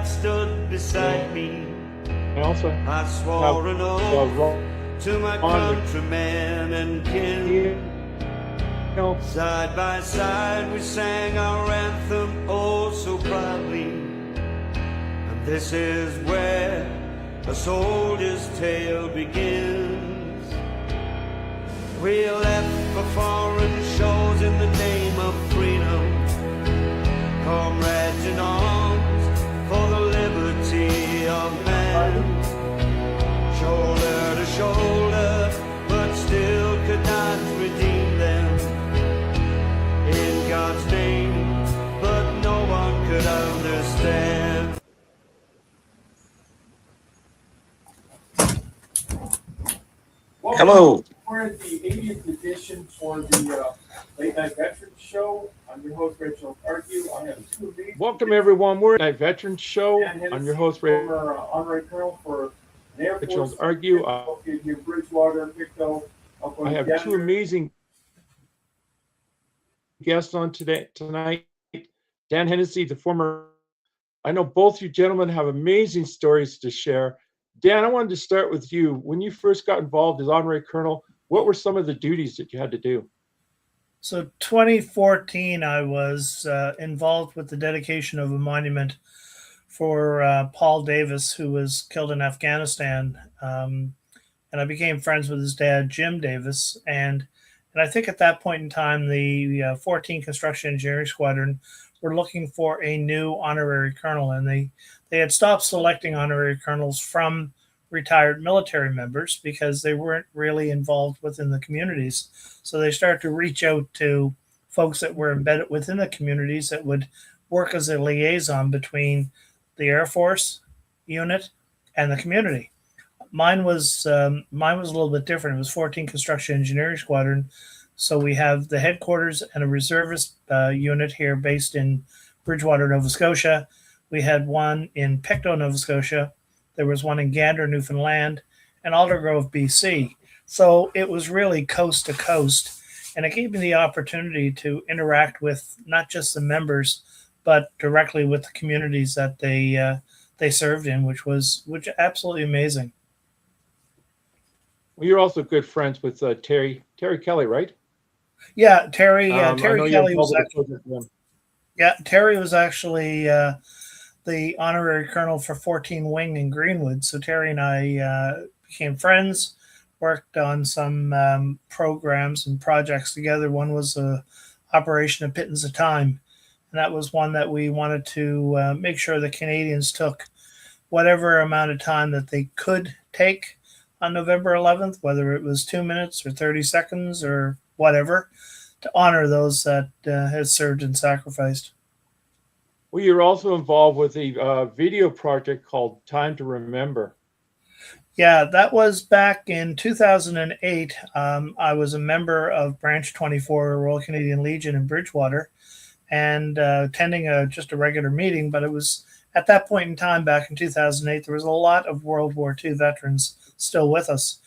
God stood beside me. I also I swore an oath to my countrymen and kin. Side by side we sang our anthem oh so proudly. And this is where a soldier's tale begins. We left for foreign shores in the name of freedom, comrades in arms for the liberty of man. Shoulder to shoulder, but still could not redeem them in God's name, but no one could understand. Hello. We're at the 80th edition for the Late Night Veterans Show. I'm your host, Reginald Argue. I have two of these. Welcome, everyone. We're at the Night Veterans Show. I'm your host, former Honorary Colonel for the Air Force. Reginald Argue. Here, Bridgewater, Pictou. I have two amazing guests on tonight. Dan Hennessey, the former. I know both you gentlemen have amazing stories to share. Dan, I wanted to start with you. When you first got involved as Honorary Colonel, what were some of the duties that you had to do? So 2014, I was involved with the dedication of a monument for Paul Davis, who was killed in Afghanistan. And I became friends with his dad, Jim Davis. And I think at that point in time, the 14 Construction Engineering Squadron were looking for a new honorary colonel. And they had stopped selecting honorary colonels from retired military members because they weren't really involved within the communities. So they started to reach out to folks that were embedded within the communities that would work as a liaison between the Air Force unit and the community. Mine was a little bit different. It was 14 Construction Engineering Squadron. So we have the headquarters and a reservist unit here based in Bridgewater, Nova Scotia. We had one in Pictou, Nova Scotia. There was one in Gander, Newfoundland, and Aldergrove, BC. So it was really coast to coast. And it gave me the opportunity to interact with not just the members, but directly with the communities that they served in, which absolutely amazing. Well, you're also good friends with Terry Kelly, right? Yeah, Terry Kelly was Terry was actually the honorary colonel for 14 Wing in Greenwood. So Terry and I became friends, worked on some programs and projects together. One was Operation of Pittance of Time. And that was one that we wanted to make sure the Canadians took whatever amount of time that they could take on November 11th, whether it was 2 minutes or 30 seconds or whatever, to honor those that had served and sacrificed. Well, you're also involved with a video project called Time to Remember. Yeah, that was back in 2008. I was a member of Branch 24 Royal Canadian Legion in Bridgewater and attending just a regular meeting. But it was at that point in time, back in 2008, there was a lot of World War II veterans still with us.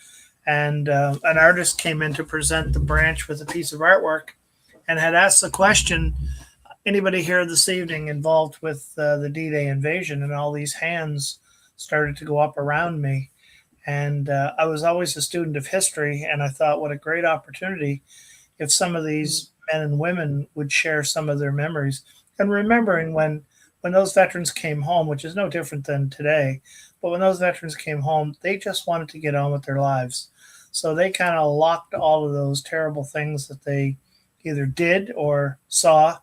And an artist came in to present the branch with a piece of artwork and had asked the question, anybody here this evening involved with the D-Day invasion? And all these hands started to go up around me. And I was always a student of history, and I thought what a great opportunity if some of these men and women would share some of their memories. And remembering when those veterans came home, which is no different than today, but when those veterans came home, they just wanted to get on with their lives. So they kind of locked all of those terrible things that they either did or saw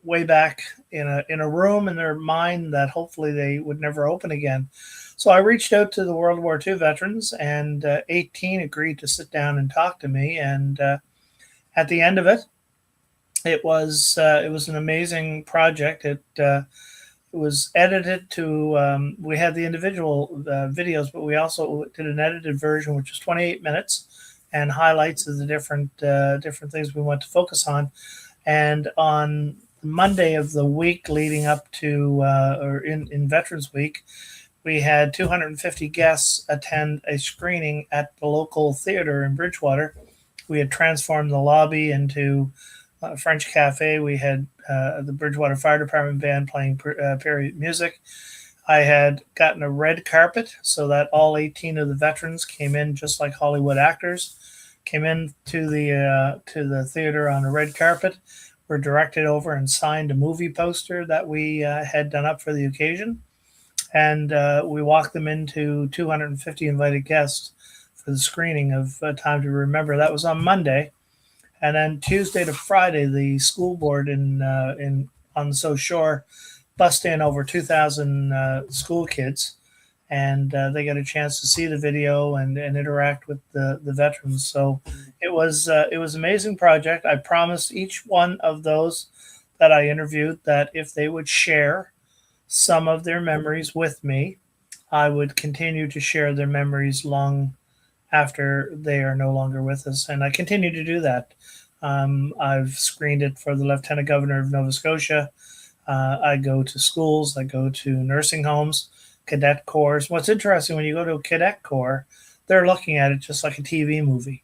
way back in a room in their mind that hopefully they would never open again. So I reached out to the World War II veterans, and 18 agreed to sit down and talk to me. And at the end of it, it was an amazing project. It was edited to, we had the individual videos, but we also did an edited version, which was 28 minutes and highlights of the different things we want to focus on. And on Monday of the week leading up to, or in Veterans Week, we had 250 guests attend a screening at the local theater in Bridgewater. We had transformed the lobby into a French cafe. We had the Bridgewater Fire Department band playing period music. I had gotten a red carpet so that all 18 of the veterans came in just like Hollywood actors, came in to the theater on a red carpet, were directed over and signed a movie poster that we had done up for the occasion. And we walked them into 250 invited guests for the screening of Time to Remember. That was on Monday. And then Tuesday to Friday, the school board in on the South Shore bussed in over 2,000 school kids, and they got a chance to see the video and interact with the veterans. So it was an amazing project. I promised each one of those that I interviewed that if they would share some of their memories with me, I would continue to share their memories long after they are no longer with us. And I continue to do that. I've screened it for the Lieutenant Governor of Nova Scotia. I go to schools, I go to nursing homes, cadet corps. What's interesting, when you go to a cadet corps, they're looking at it just like a TV movie.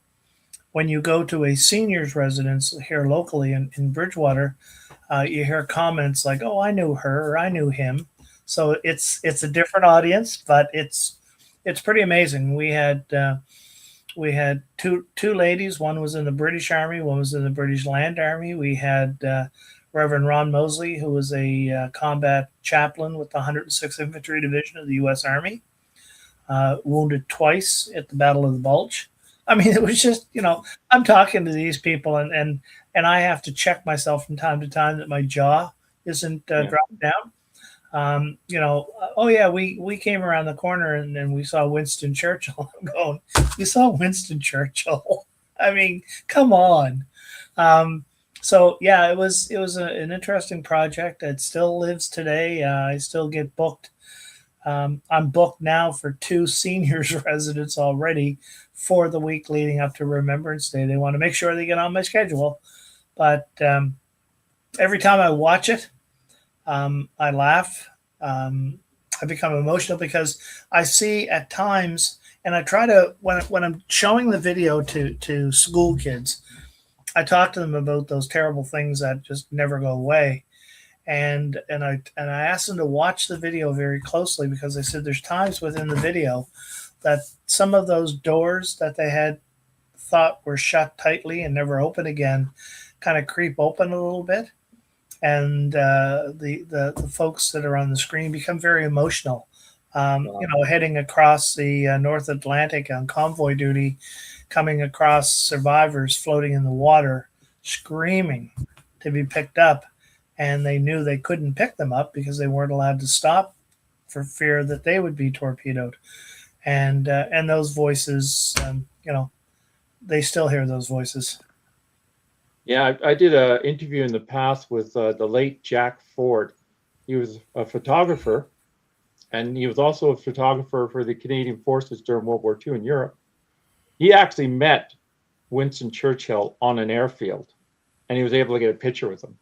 When you go to a seniors residence here locally in Bridgewater, you hear comments like, "Oh, I knew her," or "I knew him." So it's a different audience, but it's pretty amazing. We had two ladies. One was in the British Army. One was in the British Land Army. We had Reverend Ron Mosley, who was a combat chaplain with the 106th Infantry Division of the U.S. Army, wounded twice at the Battle of the Bulge. I mean, it was just, I'm talking to these people, and I have to check myself from time to time that my jaw isn't dropped down. Oh yeah, we came around the corner and then we saw Winston Churchill. I'm going, you saw Winston Churchill? I mean, come on. So yeah, it was an interesting project. It still lives today. I still get booked. I'm booked now for 2 seniors residents already for the week leading up to Remembrance Day. They want to make sure they get on my schedule, but every time I watch it, I laugh. I become emotional because I see at times, and I try to, when I'm showing the video to school kids, I talk to them about those terrible things that just never go away. And I asked them to watch the video very closely because I said there's times within the video that some of those doors that they had thought were shut tightly and never open again kind of creep open a little bit. And the folks that are on the screen become very emotional. Heading across the North Atlantic on convoy duty, coming across survivors floating in the water, screaming to be picked up. And they knew they couldn't pick them up because they weren't allowed to stop for fear that they would be torpedoed. And those voices, they still hear those voices. Yeah, I did an interview in the past with the late Jack Ford. He was a photographer, and he was also a photographer for the Canadian Forces during World War II in Europe. He actually met Winston Churchill on an airfield, and he was able to get a picture with him.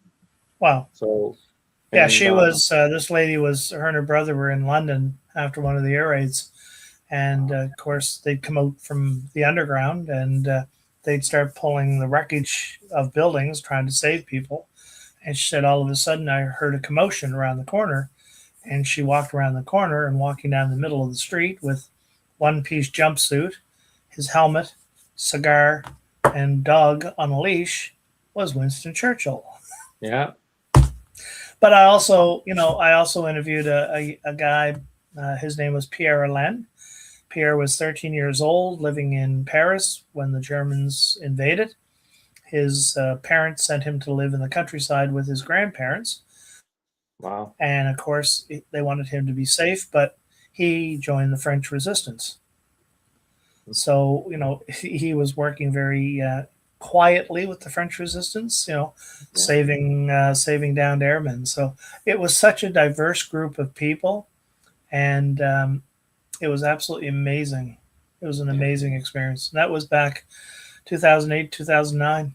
Wow. So, yeah, she was, this lady was, her and her brother were in London after one of the air raids. And of course, they'd come out from the underground and they'd start pulling the wreckage of buildings, trying to save people. And she said, all of a sudden, I heard a commotion around the corner. And she walked around the corner and walking down the middle of the street with one-piece jumpsuit, his helmet, cigar, and dog on a leash was Winston Churchill. Yeah. But I also interviewed a guy. His name was Pierre Alain. Pierre was 13 years old, living in Paris when the Germans invaded. His parents sent him to live in the countryside with his grandparents. Wow. And of course, they wanted him to be safe, but he joined the French resistance. So, he was working very quietly with the French resistance, saving downed airmen. So it was such a diverse group of people, and it was absolutely amazing. It was an amazing experience. That was back 2008, 2009.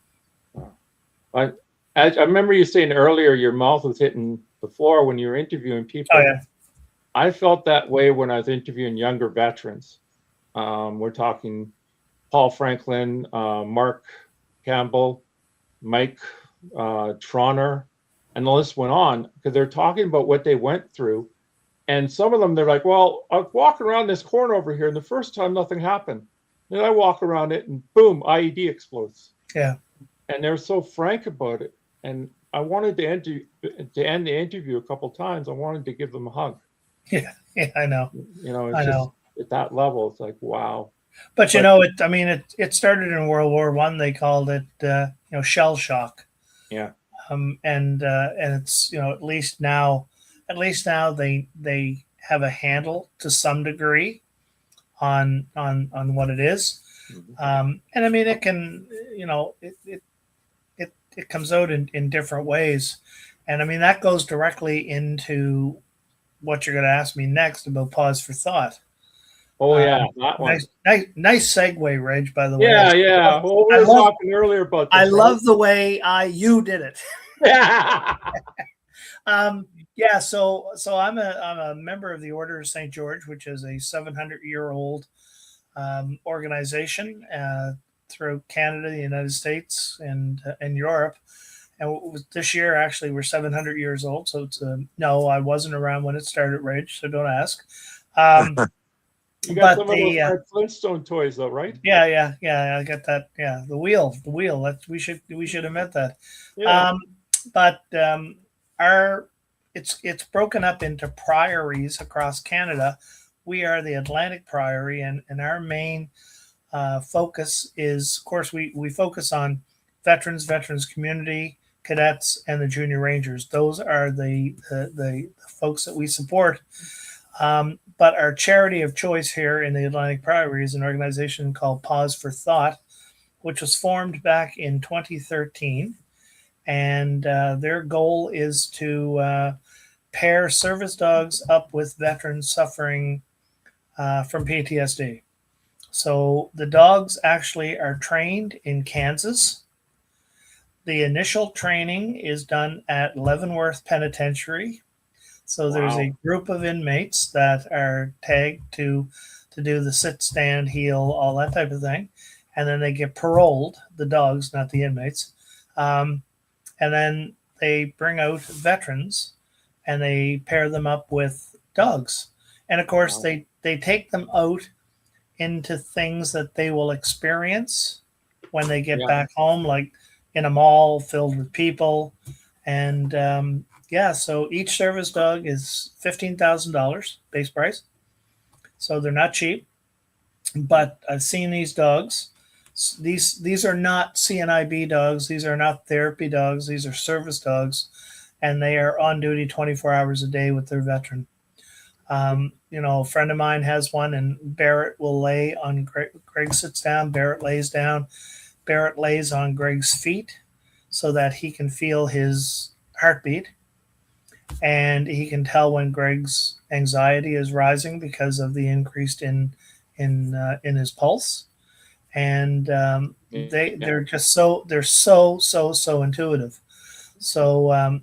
I remember you saying earlier your mouth was hitting the floor when you were interviewing people. Oh, yeah. I felt that way when I was interviewing younger veterans. We're talking Paul Franklin, Mark Campbell, Mike Troner, and the list went on because they're talking about what they went through And some of them, they're like, well, I was walking around this corner over here, and the first time nothing happened. Then I walk around it, and boom, IED explodes. Yeah. And they're so frank about it. And I wanted to end the interview a couple times. I wanted to give them a hug. Yeah, I know. You know, it's I just know. at that level, it's like, wow. But you know, it started in World War One. They called it, shell shock. Yeah. And it's, at least now they have a handle to some degree on what it is. And I mean, it can, it comes out in different ways. And I mean, that goes directly into what you're going to ask me next about pause for thought. Oh yeah, that one. Nice segue, Reg, by the way. Yeah. Well, we were talking earlier about this. I love the way you did it. Yeah. So I'm a member of the Order of St. George, which is a 700-year-old organization throughout Canada, the United States, and Europe. And this year, actually, we're 700 years old. So it's no, I wasn't around when it started, Reg. So don't ask. You got some of those Fred Flintstone toys, though, right? Yeah. I got that. Yeah, the wheel. We should have met that. Yeah. It's broken up into priories across Canada. We are the Atlantic Priory, and our main focus is, of course, we focus on veterans community, cadets, and the junior rangers. Those are the folks that we support. But our charity of choice here in the Atlantic Priory is an organization called Pause for Thought, which was formed back in 2013. And their goal is to pair service dogs up with veterans suffering from PTSD. So the dogs actually are trained in Kansas. The initial training is done at Leavenworth Penitentiary. So there's a group of inmates that are tagged to do the sit, stand, heel, all that type of thing. And then they get paroled, the dogs, not the inmates. And then they bring out veterans and they pair them up with dogs. And of course, they take them out into things that they will experience when they get back home, like in a mall filled with people. And so each service dog is $15,000 base price. So they're not cheap. But I've seen these dogs. These are not CNIB dogs. These are not therapy dogs. These are service dogs. And they are on duty 24 hours a day with their veteran. A friend of mine has one, and Barrett will lay on Greg sits down, Barrett lays down. Barrett lays on Greg's feet so that he can feel his heartbeat. And he can tell when Greg's anxiety is rising because of the increase in his pulse. And they're just so intuitive. So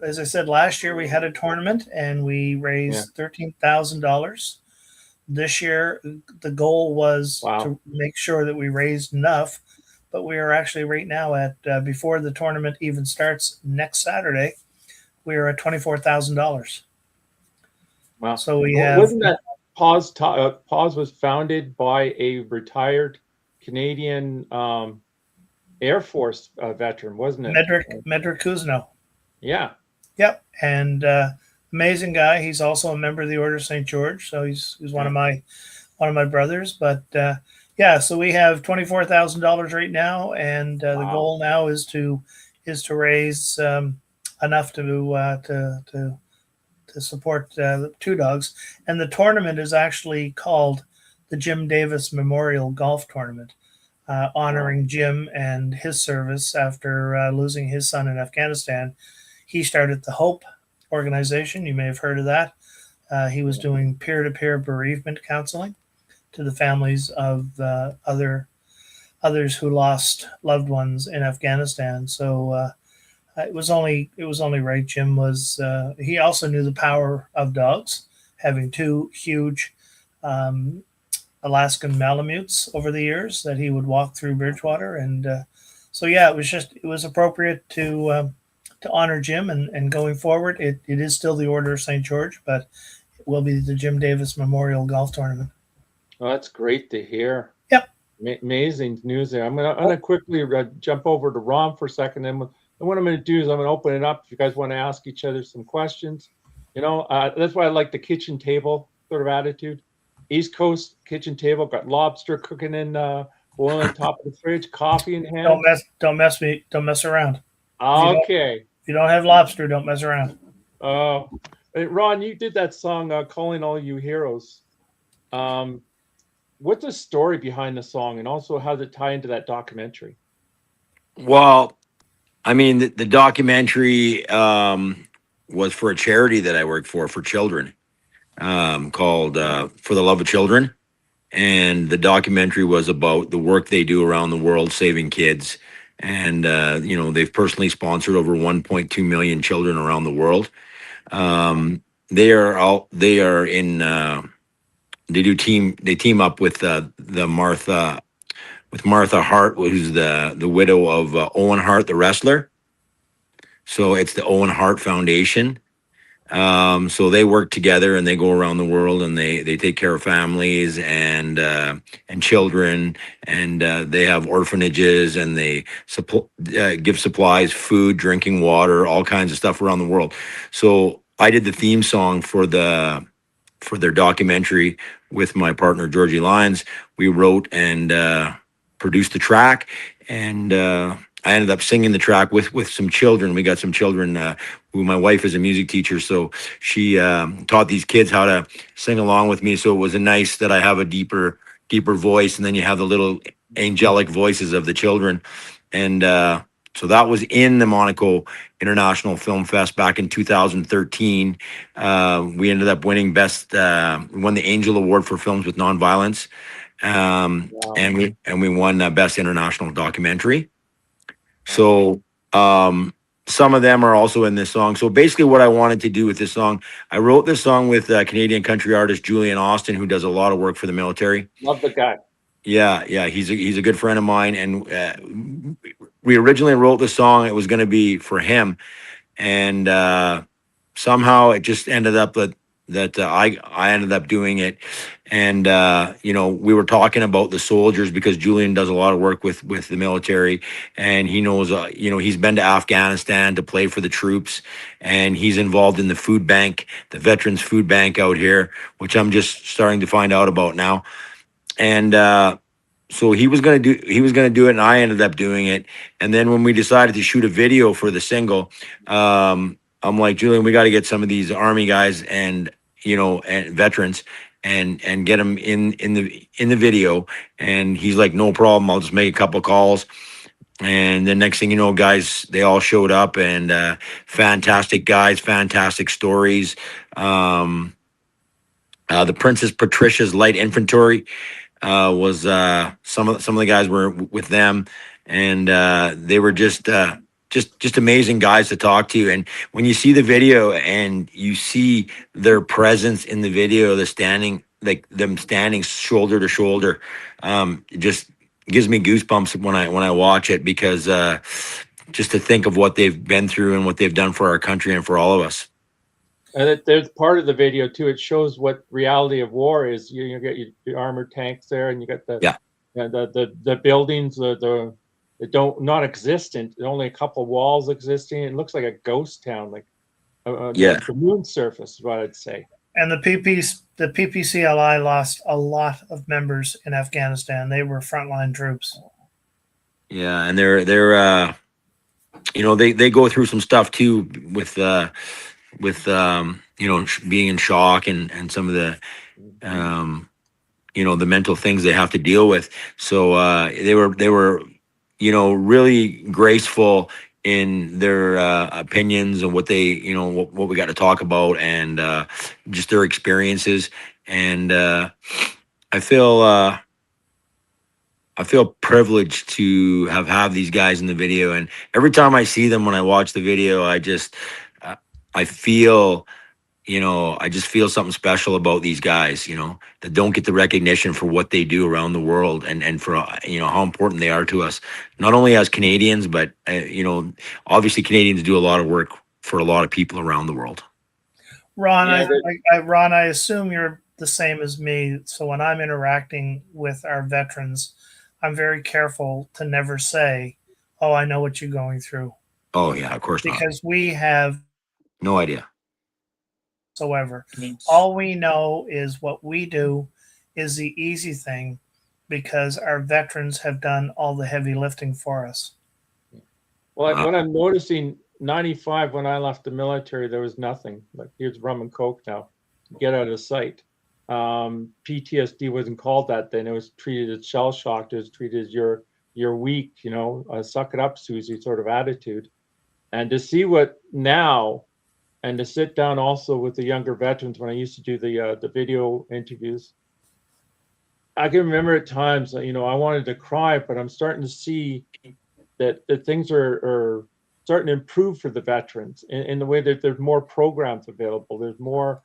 as I said, last year we had a tournament and we raised $13,000. This year the goal was to make sure that we raised enough, but we are actually right now at before the tournament even starts next Saturday, we are at $24,000. Wow! So we have. Wasn't that Pause was founded by a retired Canadian Air Force veteran, wasn't it? Medrick Kuzno. Yeah. Yep, and amazing guy. He's also a member of the Order of St. George, so he's one of my brothers. But so we have $24,000 right now, and the goal now is to raise enough to support two dogs. And the tournament is actually called the Jim Davis Memorial Golf Tournament, honoring Jim and his service after losing his son in Afghanistan. He started the HOPE organization. You may have heard of that. He was doing peer-to-peer bereavement counseling to the families of others who lost loved ones in Afghanistan. So it was only right. Jim was. He also knew the power of dogs, having two huge Alaskan Malamutes over the years that he would walk through Bridgewater, and it was appropriate to to honor Jim, and going forward, it is still the Order of St. George, but it will be the Jim Davis Memorial Golf Tournament. Oh, that's great to hear. Yep. Amazing news there. I'm gonna quickly jump over to Ron for a second, and what I'm gonna do is I'm gonna open it up. If you guys want to ask each other some questions, that's why I like the kitchen table sort of attitude. East Coast kitchen table, got lobster cooking in boiling on top of the fridge, coffee in hand. Don't mess around. Okay. If you don't have lobster, don't mess around. Oh, Ron, you did that song, "Calling All You Heroes." What's the story behind the song, and also how does it tie into that documentary? Well, I mean, the documentary was for a charity that I work for children, called For the Love of Children. And the documentary was about the work they do around the world saving kids. And, they've personally sponsored over 1.2 million children around the world. They team up with Martha Hart, who's the widow of Owen Hart, the wrestler. So it's the Owen Hart Foundation. So they work together and they go around the world and they take care of families and children, and they have orphanages, and they give supplies, food, drinking water, all kinds of stuff around the world. So I did the theme song for their documentary with my partner Georgie Lyons. We wrote and produced the track, and I ended up singing the track with some children. We got some children who my wife is a music teacher, so she taught these kids how to sing along with me. So it was nice that I have a deeper voice, and then you have the little angelic voices of the children. And so that was in the Monaco International Film Fest back in 2013. We ended up winning we won the Angel Award for films with nonviolence, Wow. and we won Best International Documentary. So some of them are also in this song. So basically what I wanted to do with this song, I wrote this song with Canadian country artist Julian Austin, who does a lot of work for the military. Love the guy. Yeah, he's a good friend of mine, and we originally wrote the song. It was going to be for him, and somehow it just ended up that I ended up doing it. And we were talking about the soldiers, because Julian does a lot of work with the military, and he knows he's been to Afghanistan to play for the troops, and he's involved in the food bank, the Veterans Food Bank out here, which I'm just starting to find out about now. And so he was gonna do it, and I ended up doing it. And then when we decided to shoot a video for the single, I'm like, Julian, we got to get some of these Army guys and veterans and get them in the video. And he's like, no problem, I'll just make a couple of calls. And the next thing you know, guys, they all showed up, and fantastic guys, fantastic stories. The Princess Patricia's Light Infantry was some of the guys were with them, and they were just amazing guys to talk to. And when you see the video and you see their presence in the video, them standing shoulder to shoulder, it just gives me goosebumps when I watch it, because just to think of what they've been through and what they've done for our country and for all of us. And there's part of the video too. It shows what reality of war is. You get your armored tanks there, and you got the buildings, the non-existent. Only a couple walls existing. It looks like a ghost town, like the moon surface is what I'd say. And the PPCLI lost a lot of members in Afghanistan. They were frontline troops. Yeah, and they're they go through some stuff too with being in shock and some of the the mental things they have to deal with. So they were really graceful in their opinions and what they what we got to talk about, and just their experiences. And I feel privileged to have these guys in the video. And every time I see them, when I watch the video, I feel you know, I just feel something special about these guys, you know, that don't get the recognition for what they do around the world, and for, you know, how important they are to us, not only as Canadians, but, you know, obviously Canadians do a lot of work for a lot of people around the world. Ron, Yeah, Ron, I assume you're the same as me. So when I'm interacting with our veterans, I'm very careful to never say, "Oh, I know what you're going through," Oh yeah, of course not. because we have No idea. whatsoever. All we know is what we do is the easy thing, because our veterans have done all the heavy lifting for us. Well, what I'm noticing, 95, when I left the military, there was nothing. Like, here's rum and coke now. Get out of sight. PTSD wasn't called that then. It was treated as shell shock. It was treated as you're weak, you know, suck it up, Susie sort of attitude. And to see what now, and to sit down also with the younger veterans when I used to do the video interviews, I can remember at times, you know, I wanted to cry, but I'm starting to see that things are starting to improve for the veterans in the way that there's more programs available. There's more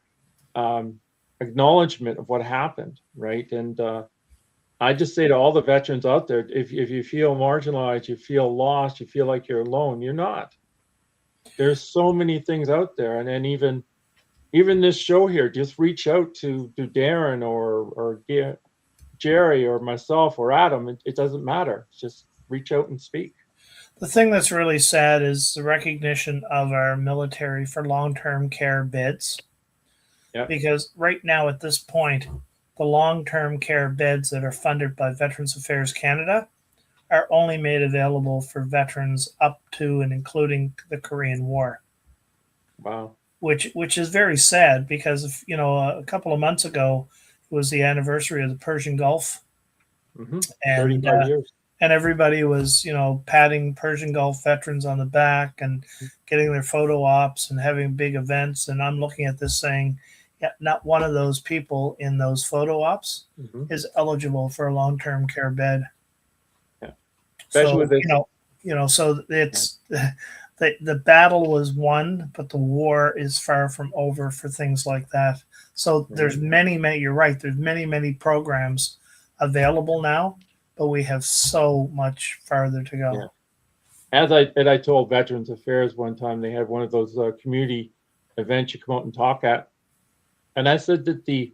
acknowledgement of what happened, right? And I just say to all the veterans out there, if you feel marginalized, you feel lost, you feel like you're alone, you're not. There's so many things out there. And then even this show here, just reach out to Darren or Jerry or myself or Adam. It doesn't matter. Just reach out and speak. The thing that's really sad is the recognition of our military for long-term care beds. Yep. Because right now at this point, the long-term care beds that are funded by Veterans Affairs Canada are only made available for veterans up to and including the Korean War. Wow. Which is very sad, because, you know, a couple of months ago it was the anniversary of the Persian Gulf. Mm-hmm. And 35 years. And everybody was, you know, patting Persian Gulf veterans on the back and getting their photo ops and having big events. And I'm looking at this saying, yeah, not one of those people in those photo ops is eligible for a long-term care bed. Yeah. Especially So, so it's the battle was won, but the war is far from over for things like that. So there's many, you're right. There's many programs available now, but we have so much farther to go. Yeah. As I told Veterans Affairs one time, they had one of those community events you come out and talk at, and I said that the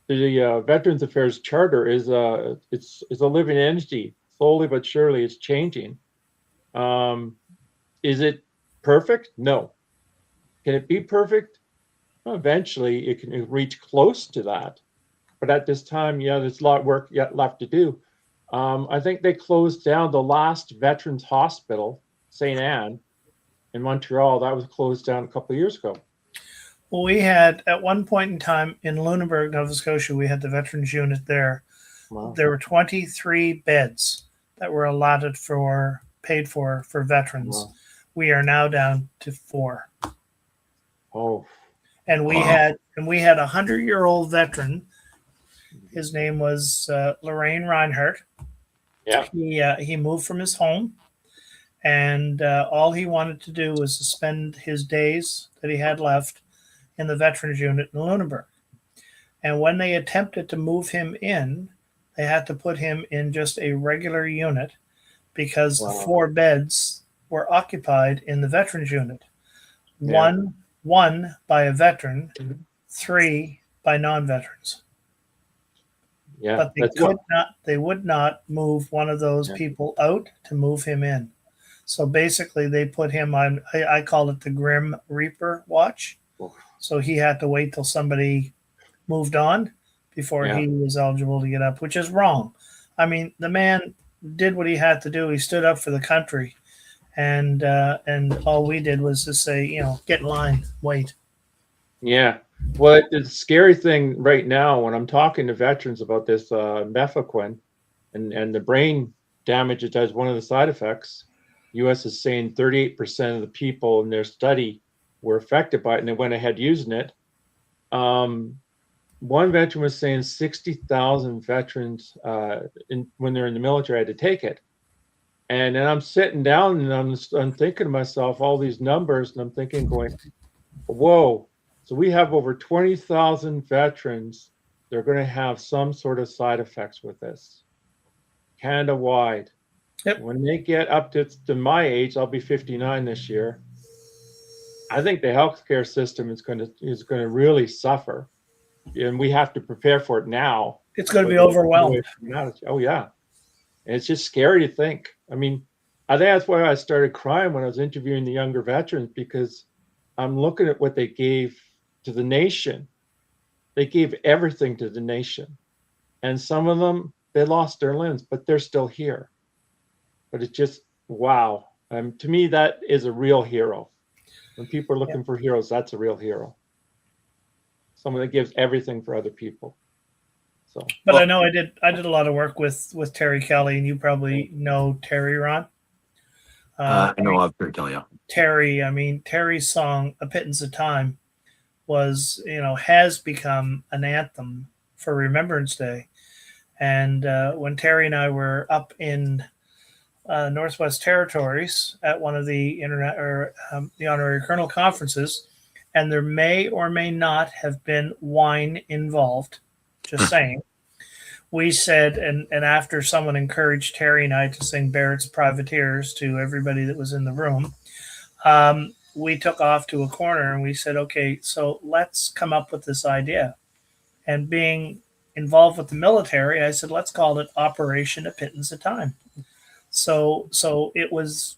Veterans Affairs Charter is it's a living entity. Slowly but surely, it's changing. Is it perfect? No. Can it be perfect? Well, eventually, it can reach close to that. But at this time, there's a lot of work yet left to do. I think they closed down the last Veterans Hospital, St. Anne, in Montreal. That was closed down a couple of years ago. Well, we had, at one point in time in Lunenburg, Nova Scotia, we had the Veterans Unit there. Wow. There were 23 beds that were allotted paid for veterans. Wow. We are now down to 4. Oh. And we had a 100-year-old veteran. His name was Lorraine Reinhardt. Yeah. He moved from his home, and all he wanted to do was to spend his days that he had left in the Veterans Unit in Lunenburg. And when they attempted to move him in, they had to put him in just a regular unit, because the 4 beds were occupied in the Veterans Unit. Yeah. One by a veteran, 3 by non-veterans. Yeah. But they would not move one of those people out to move him in. So basically they put him on, I call it the Grim Reaper watch. So he had to wait till somebody moved on before he was eligible to get up, which is wrong. I mean, the man did what he had to do. He stood up for the country, and all we did was to say, get in line, wait. Yeah. Well, the scary thing right now, when I'm talking to veterans about this mefloquine and the brain damage it does, one of the side effects, U.S. is saying 38% of the people in their study were affected by it, and they went ahead using it. One veteran was saying 60,000 veterans when they're in the military had to take it. And then I'm sitting down and I'm thinking to myself all these numbers, and I'm thinking, going, whoa. So we have over 20,000 veterans. They're going to have some sort of side effects with this, Canada-wide. Yep. When they get up to my age, I'll be 59 this year. I think the healthcare system is going to really suffer, and we have to prepare for it now. It's going to be overwhelmed. Oh yeah, and it's just scary to think. I mean, I think that's why I started crying when I was interviewing the younger veterans, because I'm looking at what they gave to the nation. They gave everything to the nation, and some of them, they lost their limbs, but they're still here. But it's just, wow. To me, that is a real hero. When people are looking for heroes, that's a real hero. Someone that gives everything for other people. So, but I know I did a lot of work with Terry Kelly, and you probably know Terry, Ron. I know of Terry Kelly. Yeah. Terry, I mean, Terry's song "A Pittance of Time" was, has become an anthem for Remembrance Day. And when Terry and I were up in Northwest Territories at one of the the Honorary Colonel conferences, and there may or may not have been wine involved, just saying. We said, and after someone encouraged Terry and I to sing Barrett's Privateers to everybody that was in the room, we took off to a corner and we said, okay, so let's come up with this idea. And being involved with the military, I said, let's call it Operation A Pittance of Time. So it was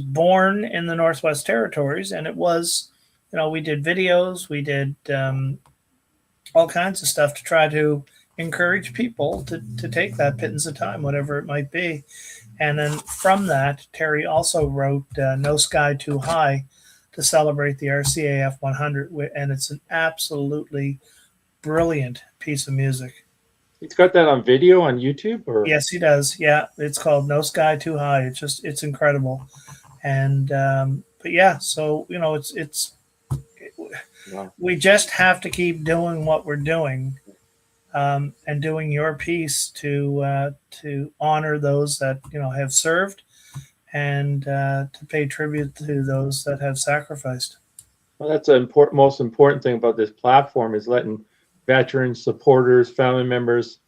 born in the Northwest Territories, and it was, we did videos, we did all kinds of stuff to try to encourage people to take that pittance of time, whatever it might be. And then from that, Terry also wrote No Sky Too High to celebrate the RCAF 100, and it's an absolutely brilliant piece of music. He's got that on video on YouTube, or? Yes, he does. Yeah, it's called No Sky Too High. It's incredible. And but yeah, so Wow. we just have to keep doing what we're doing, and doing your piece to honor those that have served, and to pay tribute to those that have sacrificed. Well, that's the most important thing about this platform, is letting veterans, supporters, family members,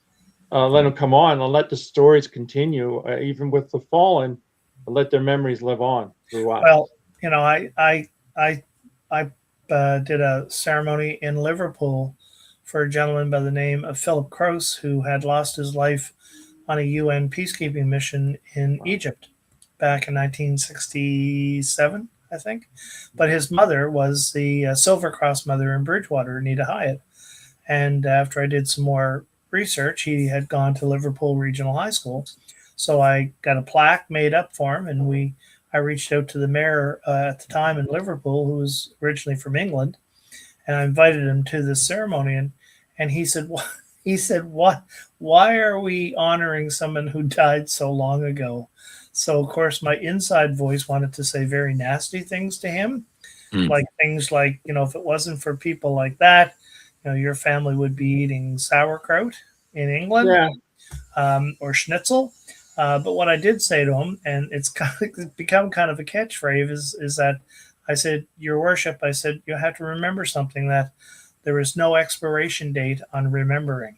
let them come on and let the stories continue, even with the fallen, let their memories live on throughout. Well, I did a ceremony in Liverpool for a gentleman by the name of Philip Crouse, who had lost his life on a UN peacekeeping mission in Egypt back in 1967, I think. But his mother was the Silver Cross mother in Bridgewater, Anita Hyatt. And after I did some more research, he had gone to Liverpool Regional High School. So I got a plaque made up for him, and I reached out to the mayor at the time in Liverpool, who was originally from England, and I invited him to this ceremony. And he said, why are we honoring someone who died so long ago? So, of course, my inside voice wanted to say very nasty things to him, like things like, if it wasn't for people like that, your family would be eating sauerkraut in England, or schnitzel. But what I did say to him, and it's become kind of a catchphrase, is that I said, Your Worship, I said, you have to remember something, that there is no expiration date on remembering.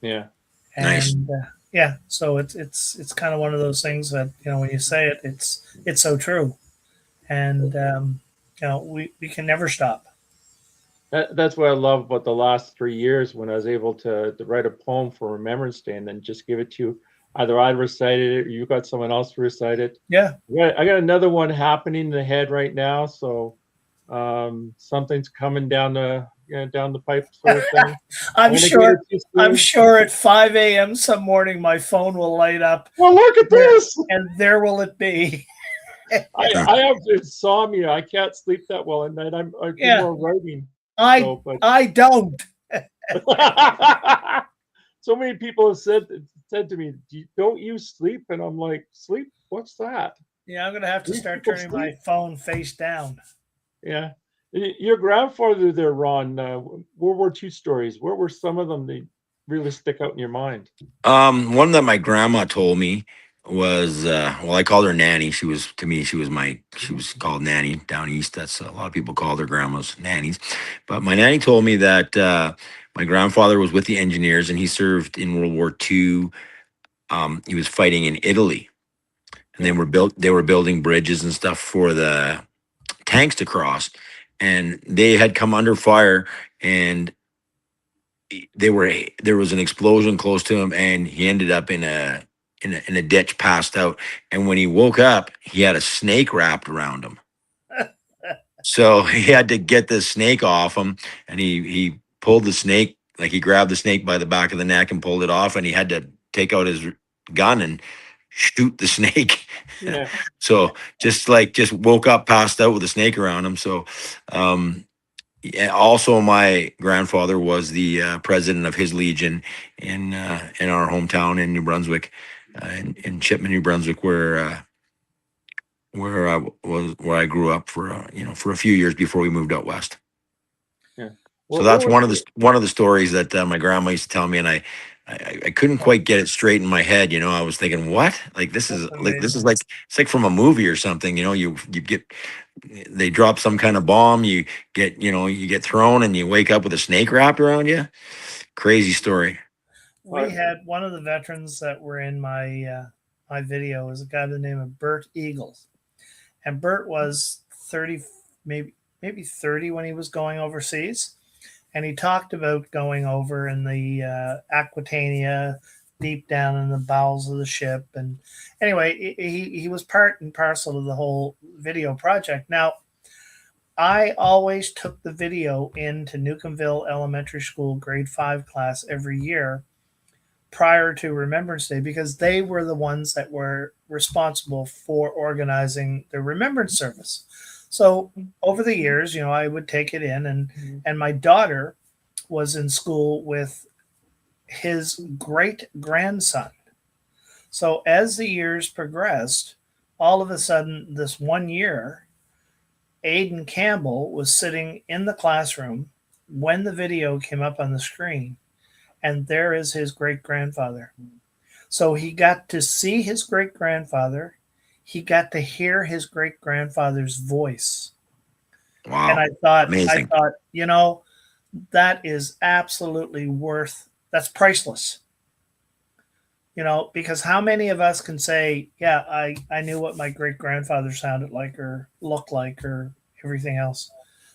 Yeah. And, nice. So it's kind of one of those things that, when you say it, it's so true. And, we can never stop. That's what I love about the last 3 years, when I was able to write a poem for Remembrance Day and then just give it to you. Either I recited it or you got someone else to recite it. Yeah. I got another one happening in the head right now. So something's coming down the pipe sort of thing. I'm sure at 5 a.m. some morning my phone will light up. Well, look at this. And there will it be. I have insomnia. I can't sleep that well at night. I'm more writing. I don't. So many people have said to me, don't you sleep? And I'm like, sleep? What's that? Yeah, I'm going to have to start turning my phone face down. Yeah. Your grandfather there, Ron, World War II stories, what were some of them that really stick out in your mind? One that my grandma told me was well, I called her Nanny. She was, to me, she was called Nanny down east. That's a lot of people call their grandmas nannies. But my nanny told me that my grandfather was with the engineers and he served in World War II. He was fighting in Italy, and they were building bridges and stuff for the tanks to cross, and they had come under fire, and there was an explosion close to him, and he ended up in a ditch, passed out. And when he woke up, he had a snake wrapped around him. So he had to get the snake off him, and he pulled the snake, like he grabbed the snake by the back of the neck and pulled it off, and he had to take out his gun and shoot the snake. Yeah. So just woke up, passed out with a snake around him. So yeah, also my grandfather was the president of his legion in our hometown in New Brunswick, in Chipman, New Brunswick, where I grew up for for a few years before we moved out west. Yeah. So that's one of the stories that my grandma used to tell me, and I couldn't quite get it straight in my head. I was thinking, what? Like this is like it's like from a movie or something. You get, they drop some kind of bomb, you get thrown, and you wake up with a snake wrapped around you. Crazy story. We had one of the veterans that were in my my video was a guy by the name of Bert Eagles, and Bert was 30, maybe 30 when he was going overseas. And he talked about going over in the Aquitania, deep down in the bowels of the ship. And anyway, he was part and parcel of the whole video project. Now, I always took the video into Newcomville Elementary School grade 5 class every year prior to Remembrance Day, because they were the ones that were responsible for organizing the Remembrance service. So over the years, I would take it in, and my daughter was in school with his great grandson. So as the years progressed, all of a sudden, this one year, Aiden Campbell was sitting in the classroom when the video came up on the screen, and there is his great grandfather. So he got to see his great grandfather. He got to hear his great grandfather's voice. Wow. And I thought, amazing. That is absolutely that's priceless. Because how many of us can say, yeah, I knew what my great grandfather sounded like or looked like or everything else.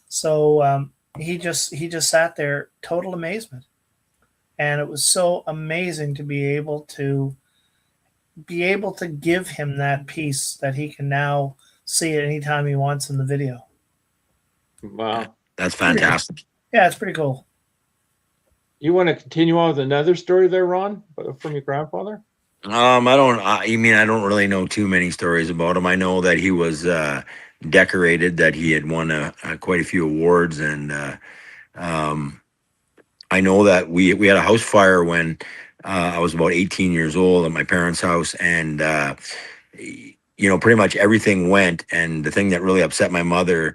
So he just sat there, total amazement. And it was so amazing to be able to give him that piece that he can now see it anytime he wants in the video. Wow. That's fantastic. Yeah, it's pretty cool. You want to continue on with another story there, Ron, from your grandfather? I don't really know too many stories about him. I know that he was decorated, that he had won quite a few awards, and I know that we had a house fire when I was about 18 years old at my parents' house, and pretty much everything went. And the thing that really upset my mother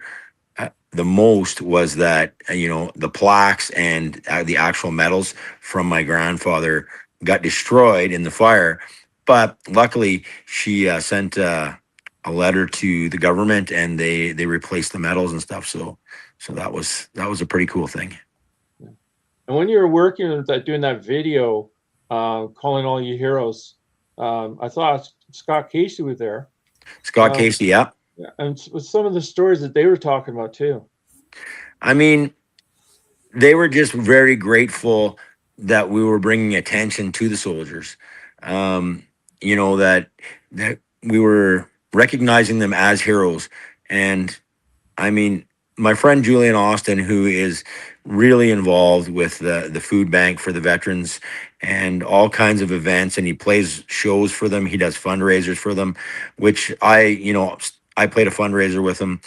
the most was that the plaques and the actual medals from my grandfather got destroyed in the fire. But luckily, she sent a letter to the government, and they replaced the medals and stuff. So that was a pretty cool thing. And when you were working on that, doing that video, calling all you heroes, I thought Scott Casey was there. Scott Casey, yeah. Yeah, and with some of the stories that they were talking about too. I mean, they were just very grateful that we were bringing attention to the soldiers. That we were recognizing them as heroes. And I mean, my friend Julian Austin, who is really involved with the food bank for the veterans and all kinds of events, and he plays shows for them. He does fundraisers for them, which I played a fundraiser with him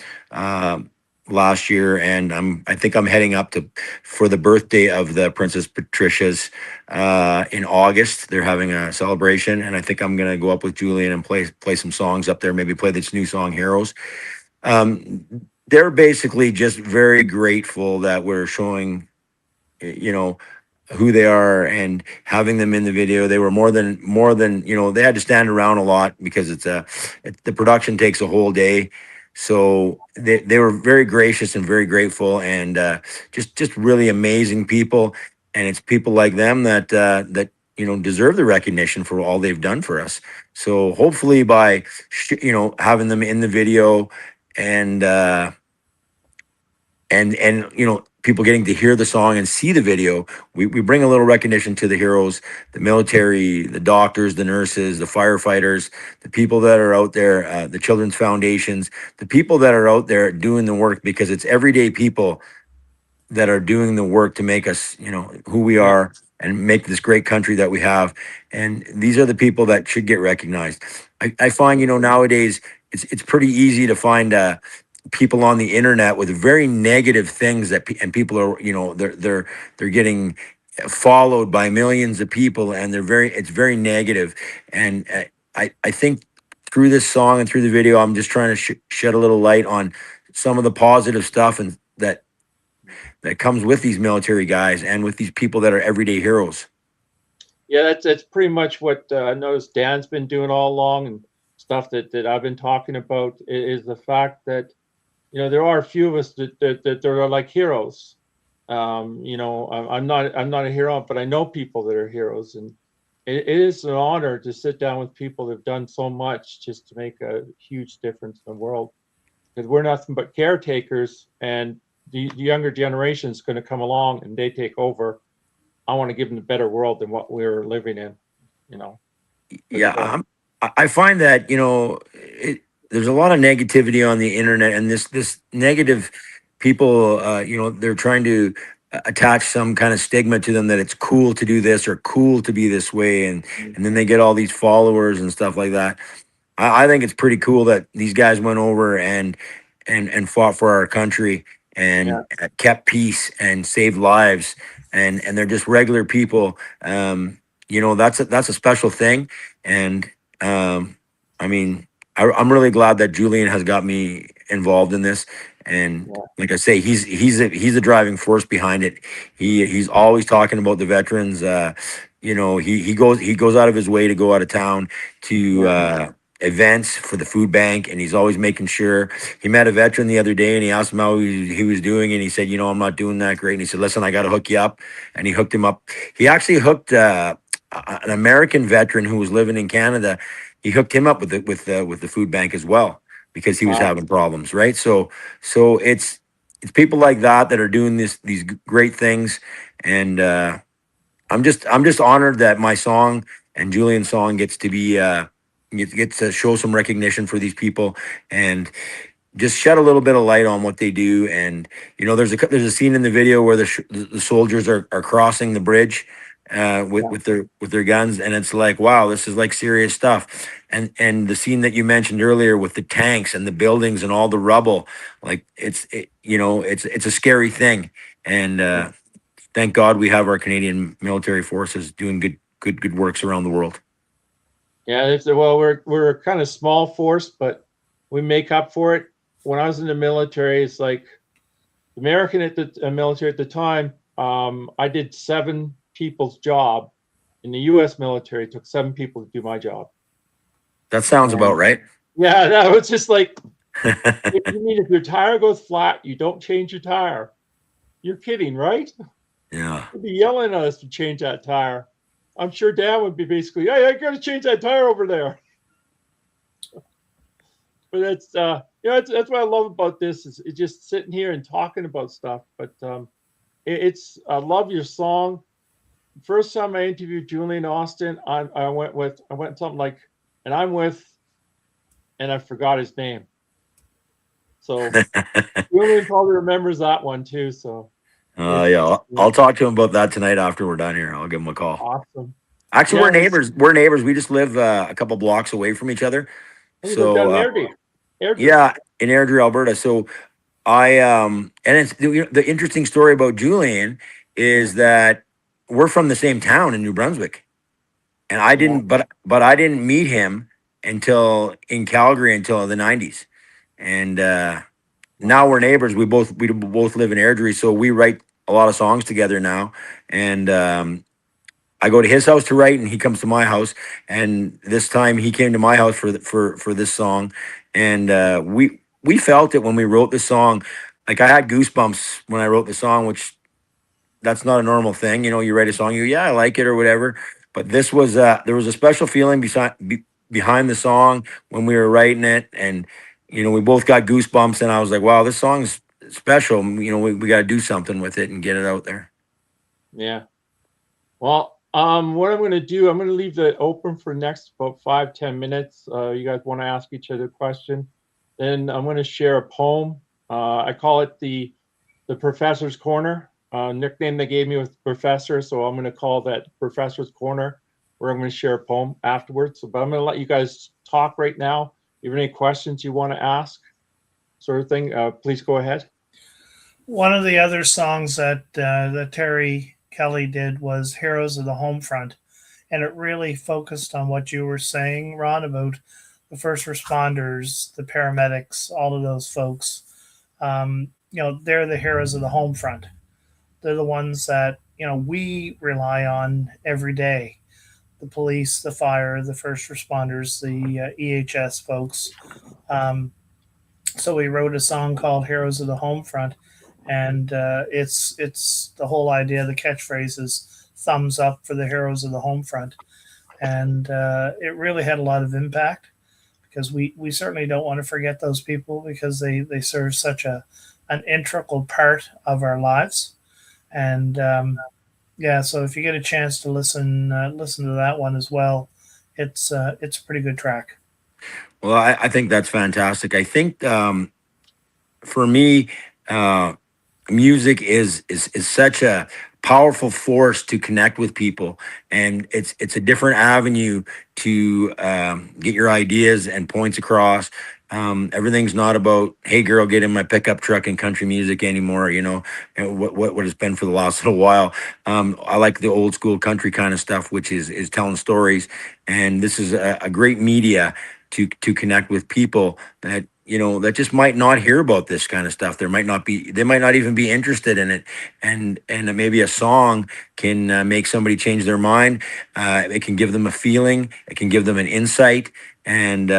last year, and I think I'm heading up for the birthday of the Princess Patricia's in August. They're having a celebration, and I think I'm gonna go up with Julian and play some songs up there. Maybe play this new song, Heroes. They're basically just very grateful that we're showing, who they are and having them in the video. They were more than, you know, they had to stand around a lot because the production takes a whole day. So they were very gracious and very grateful, and just really amazing people. And it's people like them that you know, deserve the recognition for all they've done for us. So hopefully by you know, having them in the video, and and you know, people getting to hear the song and see the video, we bring a little recognition to the heroes, the military, the doctors, the nurses, the firefighters, the people that are out there, the children's foundations, the people that are out there doing the work, because it's everyday people that are doing the work to make us, you know, who we are and make this great country that we have. And these are the people that should get recognized. I find, you know, nowadays it's pretty easy to find people on the internet with very negative things and people are, you know, they're getting followed by millions of people, and it's very negative. And I think through this song and through the video, I'm just trying to shed a little light on some of the positive stuff and that comes with these military guys and with these people that are everyday heroes. Yeah, that's pretty much what I noticed Dan's been doing all along, and stuff that I've been talking about is the fact that, you know, there are a few of us that are like heroes. You know, I'm not a hero, but I know people that are heroes, and it is an honor to sit down with people that have done so much just to make a huge difference in the world. Because we're nothing but caretakers, and the younger generation is going to come along and they take over. I want to give them a better world than what we're living in, you know. Yeah, I find that, you know, there's a lot of negativity on the internet, and this negative people, you know, they're trying to attach some kind of stigma to them that it's cool to do this or cool to be this way, and then they get all these followers and stuff like that. I think it's pretty cool that these guys went over and fought for our country and kept peace and saved lives, and they're just regular people. You know, that's a special thing. And I mean, I'm really glad that Julian has got me involved in this. And like I say, he's a driving force behind it. He's always talking about the veterans. You know, he goes out of his way to go out of town to events for the food bank, and he's always making sure. He met a veteran the other day and he asked him how he was doing, and he said, you know, I'm not doing that great. And he said, listen, I got to hook you up. And he hooked him up. He actually hooked an American veteran who was living in Canada. He hooked him up with the food bank as well, because he was having problems, right? So it's people like that are doing these great things. And I'm just honored that my song and Julian's song gets to be gets to show some recognition for these people, and just shed a little bit of light on what they do. And you know, there's a scene in the video where the soldiers are crossing the bridge with their guns, and it's like, wow, this is like serious stuff. And the scene that you mentioned earlier with the tanks and the buildings and all the rubble, like you know, it's a scary thing. And thank God we have our Canadian military forces doing good works around the world. Yeah, well, we're a kind of small force, but we make up for it. When I was in the military, it's like the American military at the time. I did 7 people's job. In the U.S. military, it took 7 people to do my job. That sounds about right. Yeah, that was just like, if your tire goes flat, you don't change your tire. You're kidding, right? Yeah. They'd be yelling at us to change that tire. I'm sure Dad would be basically, hey, I got to change that tire over there. But that's, you know, that's what I love about this is just sitting here and talking about stuff. But I love your song. First time I interviewed Julian Austin, I went something like, and I forgot his name. So Julian probably remembers that one too. So. Yeah, I'll talk to him about that tonight after we're done here. I'll give him a call. Awesome. Actually, we're neighbors. We're neighbors. We just live a couple blocks away from each other. So yeah, in Airdrie, Alberta. So and it's the interesting story about Julian is that we're from the same town in New Brunswick, and I didn't, but I didn't meet him until in Calgary until the 90s, and now we're neighbors. We both live in Airdrie, so we write a lot of songs together now, and I go to his house to write, and he comes to my house. And this time, he came to my house for this song, and we felt it when we wrote the song. Like, I had goosebumps when I wrote the song, which that's not a normal thing. You know, you write a song, yeah, I like it or whatever. But this was there was a special feeling behind the song when we were writing it, and we both got goosebumps. And I was like, wow, this song's special. We got to do something with it and get it out there. Yeah. Well, what I'm going to do, I'm going to leave it open for next about 5-10 minutes. You guys want to ask each other a question? Then I'm going to share a poem. I call it the Professor's Corner. Nickname they gave me with Professor, so I'm going to call that Professor's Corner, where I'm going to share a poem afterwards. But I'm going to let you guys talk right now. If you have any questions you want to ask, sort of thing, please go ahead. One of the other songs that Terry Kelly did was Heroes of the Home Front. And it really focused on what you were saying, Ron, about the first responders, the paramedics, all of those folks. They're the heroes of the home front. They're the ones that, we rely on every day. The police, the fire, the first responders, the EHS folks. So we wrote a song called Heroes of the Home Front. And it's the whole idea, the catchphrase is thumbs up for the heroes of the home front. And it really had a lot of impact, because we certainly don't want to forget those people, because they serve such an integral part of our lives. And so if you get a chance to listen to that one as well, it's a pretty good track. Well, I think that's fantastic. I think for me, music is such a powerful force to connect with people, and it's a different avenue to get your ideas and points across. Everything's not about, hey girl, get in my pickup truck and country music anymore, and what it's been for the last little while. I like the old school country kind of stuff, which is telling stories, and this is a great media to connect with people that that just might not hear about this kind of stuff. They might not even be interested in it. And maybe a song can make somebody change their mind. It can give them a feeling. It can give them an insight. And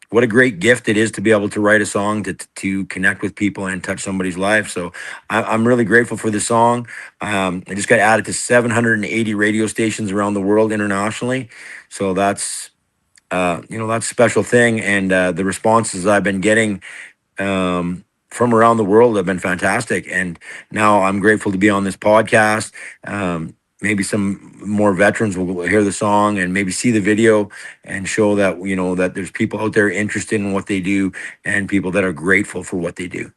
what a great gift it is to be able to write a song to connect with people and touch somebody's life. So I'm really grateful for the song. I just got added to 780 radio stations around the world internationally. So that's that's a special thing. And the responses I've been getting from around the world have been fantastic. And now I'm grateful to be on this podcast. Maybe some more veterans will hear the song and maybe see the video and show that, that there's people out there interested in what they do and people that are grateful for what they do.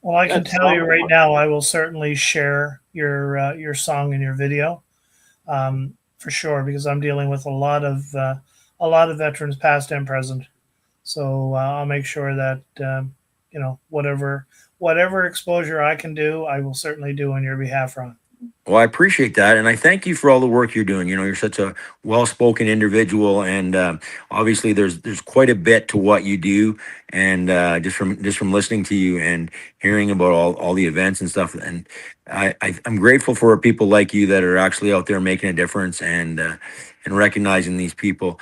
Well, I can tell you right now, I will certainly share your song and your video for sure, because I'm dealing with a lot of veterans, past and present. So I'll make sure that whatever exposure I can do, I will certainly do on your behalf, Ron. Well, I appreciate that, and I thank you for all the work you're doing. You're such a well-spoken individual, and obviously there's quite a bit to what you do. And just from listening to you and hearing about all the events and stuff, and I'm grateful for people like you that are actually out there making a difference and recognizing these people.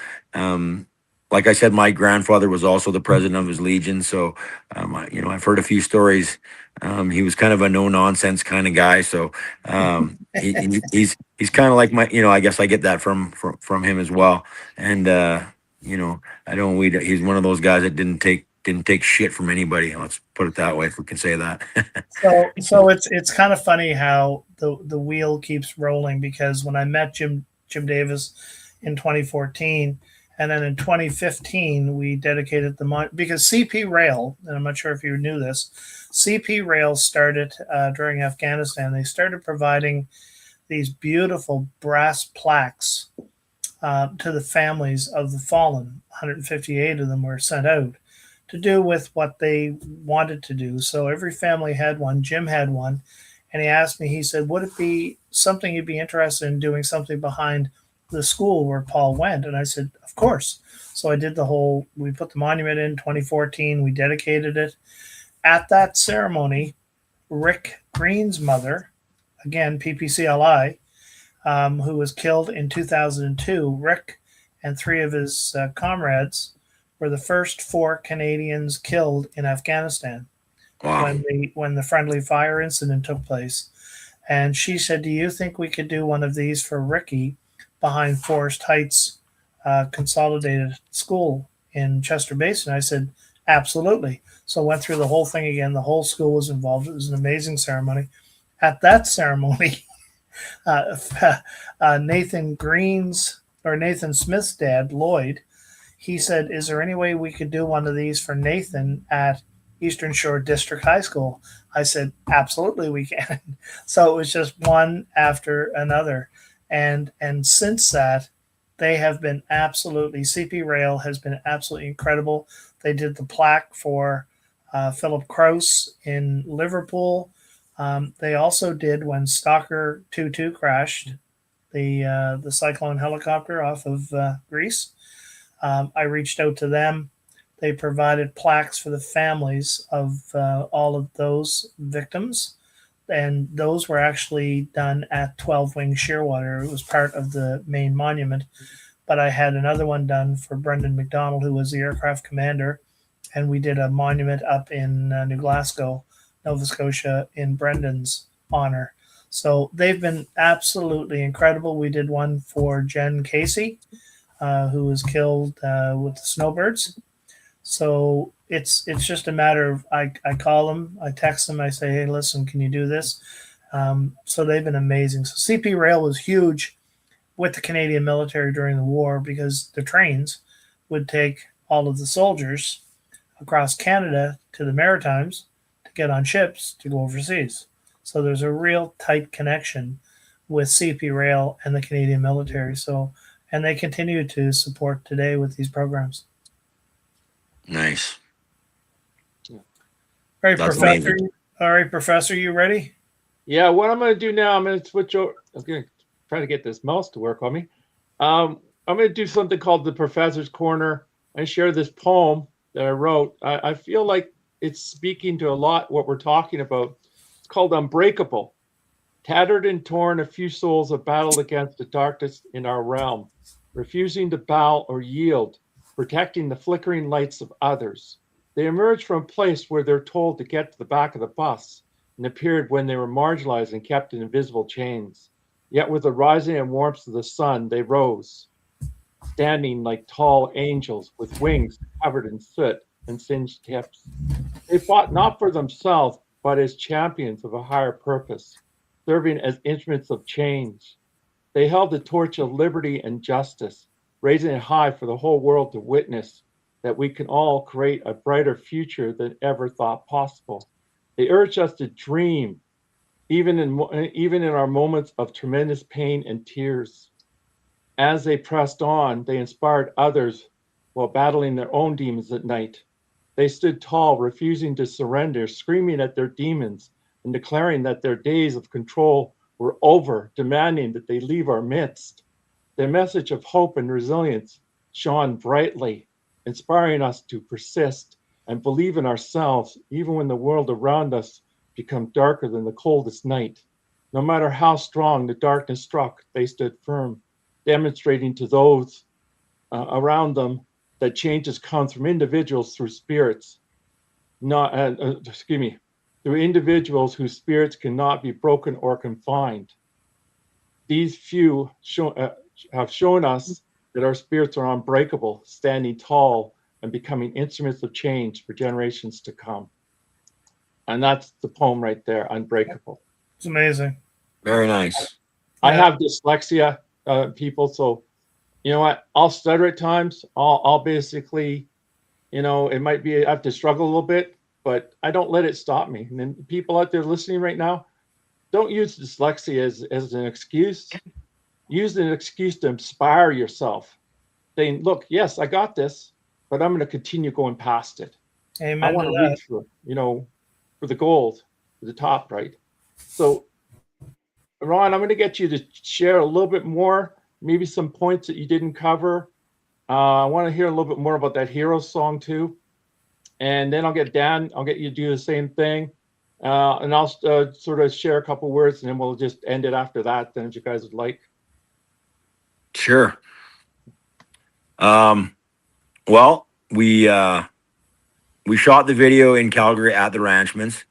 Like I said, my grandfather was also the president of his Legion, so I've heard a few stories. He was kind of a no nonsense kind of guy, so he's kind of like my, I guess I get that from him as well. And he's one of those guys that didn't take shit from anybody. Let's put it that way, if we can say that. so it's kind of funny how the wheel keeps rolling, because when I met Jim Davis in 2014. And then in 2015, we dedicated because CP Rail, and I'm not sure if you knew this, CP Rail started during Afghanistan. They started providing these beautiful brass plaques to the families of the fallen. 158 of them were sent out to do with what they wanted to do. So every family had one. Jim had one. And he asked me, he said, would it be something you'd be interested in doing something behind the school where Paul went? And I said, of course. So I did we put the monument in 2014, we dedicated it. At that ceremony, Rick Green's mother again, PPCLI, who was killed in 2002. Rick and three of his comrades were the first 4 Canadians killed in Afghanistan Wow. when the friendly fire incident took place. And she said, "Do you think we could do one of these for Ricky behind Forest Heights Consolidated School in Chester Basin?" I said, "Absolutely." So went through the whole thing again. The whole school was involved. It was an amazing ceremony. At that ceremony, Nathan Smith's dad, Lloyd, he said, "Is there any way we could do one of these for Nathan at Eastern Shore District High School?" I said, "Absolutely, we can." So it was just one after another. And since that, they have been absolutely, CP Rail has been absolutely incredible. They did the plaque for Philip Krause in Liverpool. They also did when Stalker 22 crashed, the Cyclone helicopter off of Greece. I reached out to them. They provided plaques for the families of all of those victims. And those were actually done at 12 Wing Shearwater. It was part of the main monument. But I had another one done for Brendan McDonald, who was the aircraft commander. And we did a monument up in New Glasgow, Nova Scotia, in Brendan's honor. So they've been absolutely incredible. We did one for Jen Casey, who was killed with the snowbirds. So it's just a matter of I call them, I text them, I say, "Hey, listen, can you do this?" So they've been amazing. So CP Rail was huge with the Canadian military during the war because the trains would take all of the soldiers across Canada to the Maritimes to get on ships to go overseas. So there's a real tight connection with CP Rail and the Canadian military. So, and they continue to support today with these programs. Nice. All right, That's Professor. amazing. All right, Professor, you ready? Yeah, what I'm going to do now, I'm going to switch over. I'm going to try to get this mouse to work on me. I'm going to do something called the Professor's Corner. I share this poem that I wrote. I feel like it's speaking to a lot what we're talking about. It's called Unbreakable. Tattered and torn, a few souls have battled against the darkness in our realm, refusing to bow or yield, protecting the flickering lights of others. They emerge from a place where they're told to get to the back of the bus, in a period when they were marginalized and kept in invisible chains. Yet with the rising and warmth of the sun, they rose, standing like tall angels with wings covered in soot and singed tips. They fought not for themselves, but as champions of a higher purpose, serving as instruments of change. They held the torch of liberty and justice, raising it high for the whole world to witness that we can all create a brighter future than ever thought possible. They urged us to dream, even in our moments of tremendous pain and tears. As they pressed on, they inspired others while battling their own demons at night. They stood tall, refusing to surrender, screaming at their demons and declaring that their days of control were over, demanding that they leave our midst. Their message of hope and resilience shone brightly, inspiring us to persist and believe in ourselves, even when the world around us became darker than the coldest night. No matter how strong the darkness struck, they stood firm, demonstrating to those around them that changes come from individuals through spirits, through individuals whose spirits cannot be broken or confined. These few have shown us that our spirits are unbreakable, standing tall and becoming instruments of change for generations to come. And that's the poem right there, Unbreakable. It's amazing. Very nice. I Yeah. have dyslexia, people, so you know what? I'll stutter at times. I'll basically, it might be I have to struggle a little bit, but I don't let it stop me. And then people out there listening right now, don't use dyslexia as an excuse. Use an excuse to inspire yourself, saying, "Look, yes, I got this, but I'm going to continue going past it. Amen I want to to that. reach for the gold, for the top, right?" So, Ron, I'm going to get you to share a little bit more, maybe some points that you didn't cover. I want to hear a little bit more about that hero song too. And then I'll get Dan, I'll get you to do the same thing. And I'll sort of share a couple words, and then we'll just end it after that, then, if you guys would like. Sure. Well, we shot the video in Calgary at the Ranchmans.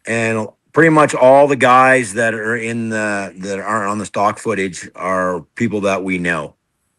And pretty much all the guys that are that aren't on the stock footage are people that we know.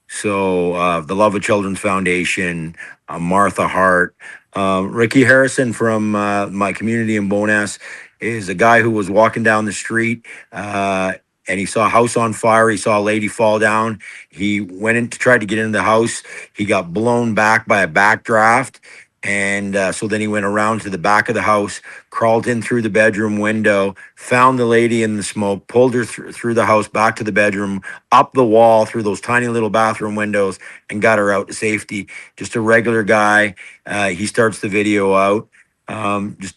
So the Love of Children Foundation, Martha Hart, Ricky Harrison from my community in Bonas is a guy who was walking down the street and he saw a house on fire. He saw a lady fall down. He went in to try to get into the house. He got blown back by a backdraft. And so then he went around to the back of the house, crawled in through the bedroom window, found the lady in the smoke, pulled her through the house, back to the bedroom, up the wall, through those tiny little bathroom windows, and got her out to safety. Just a regular guy. He starts the video out.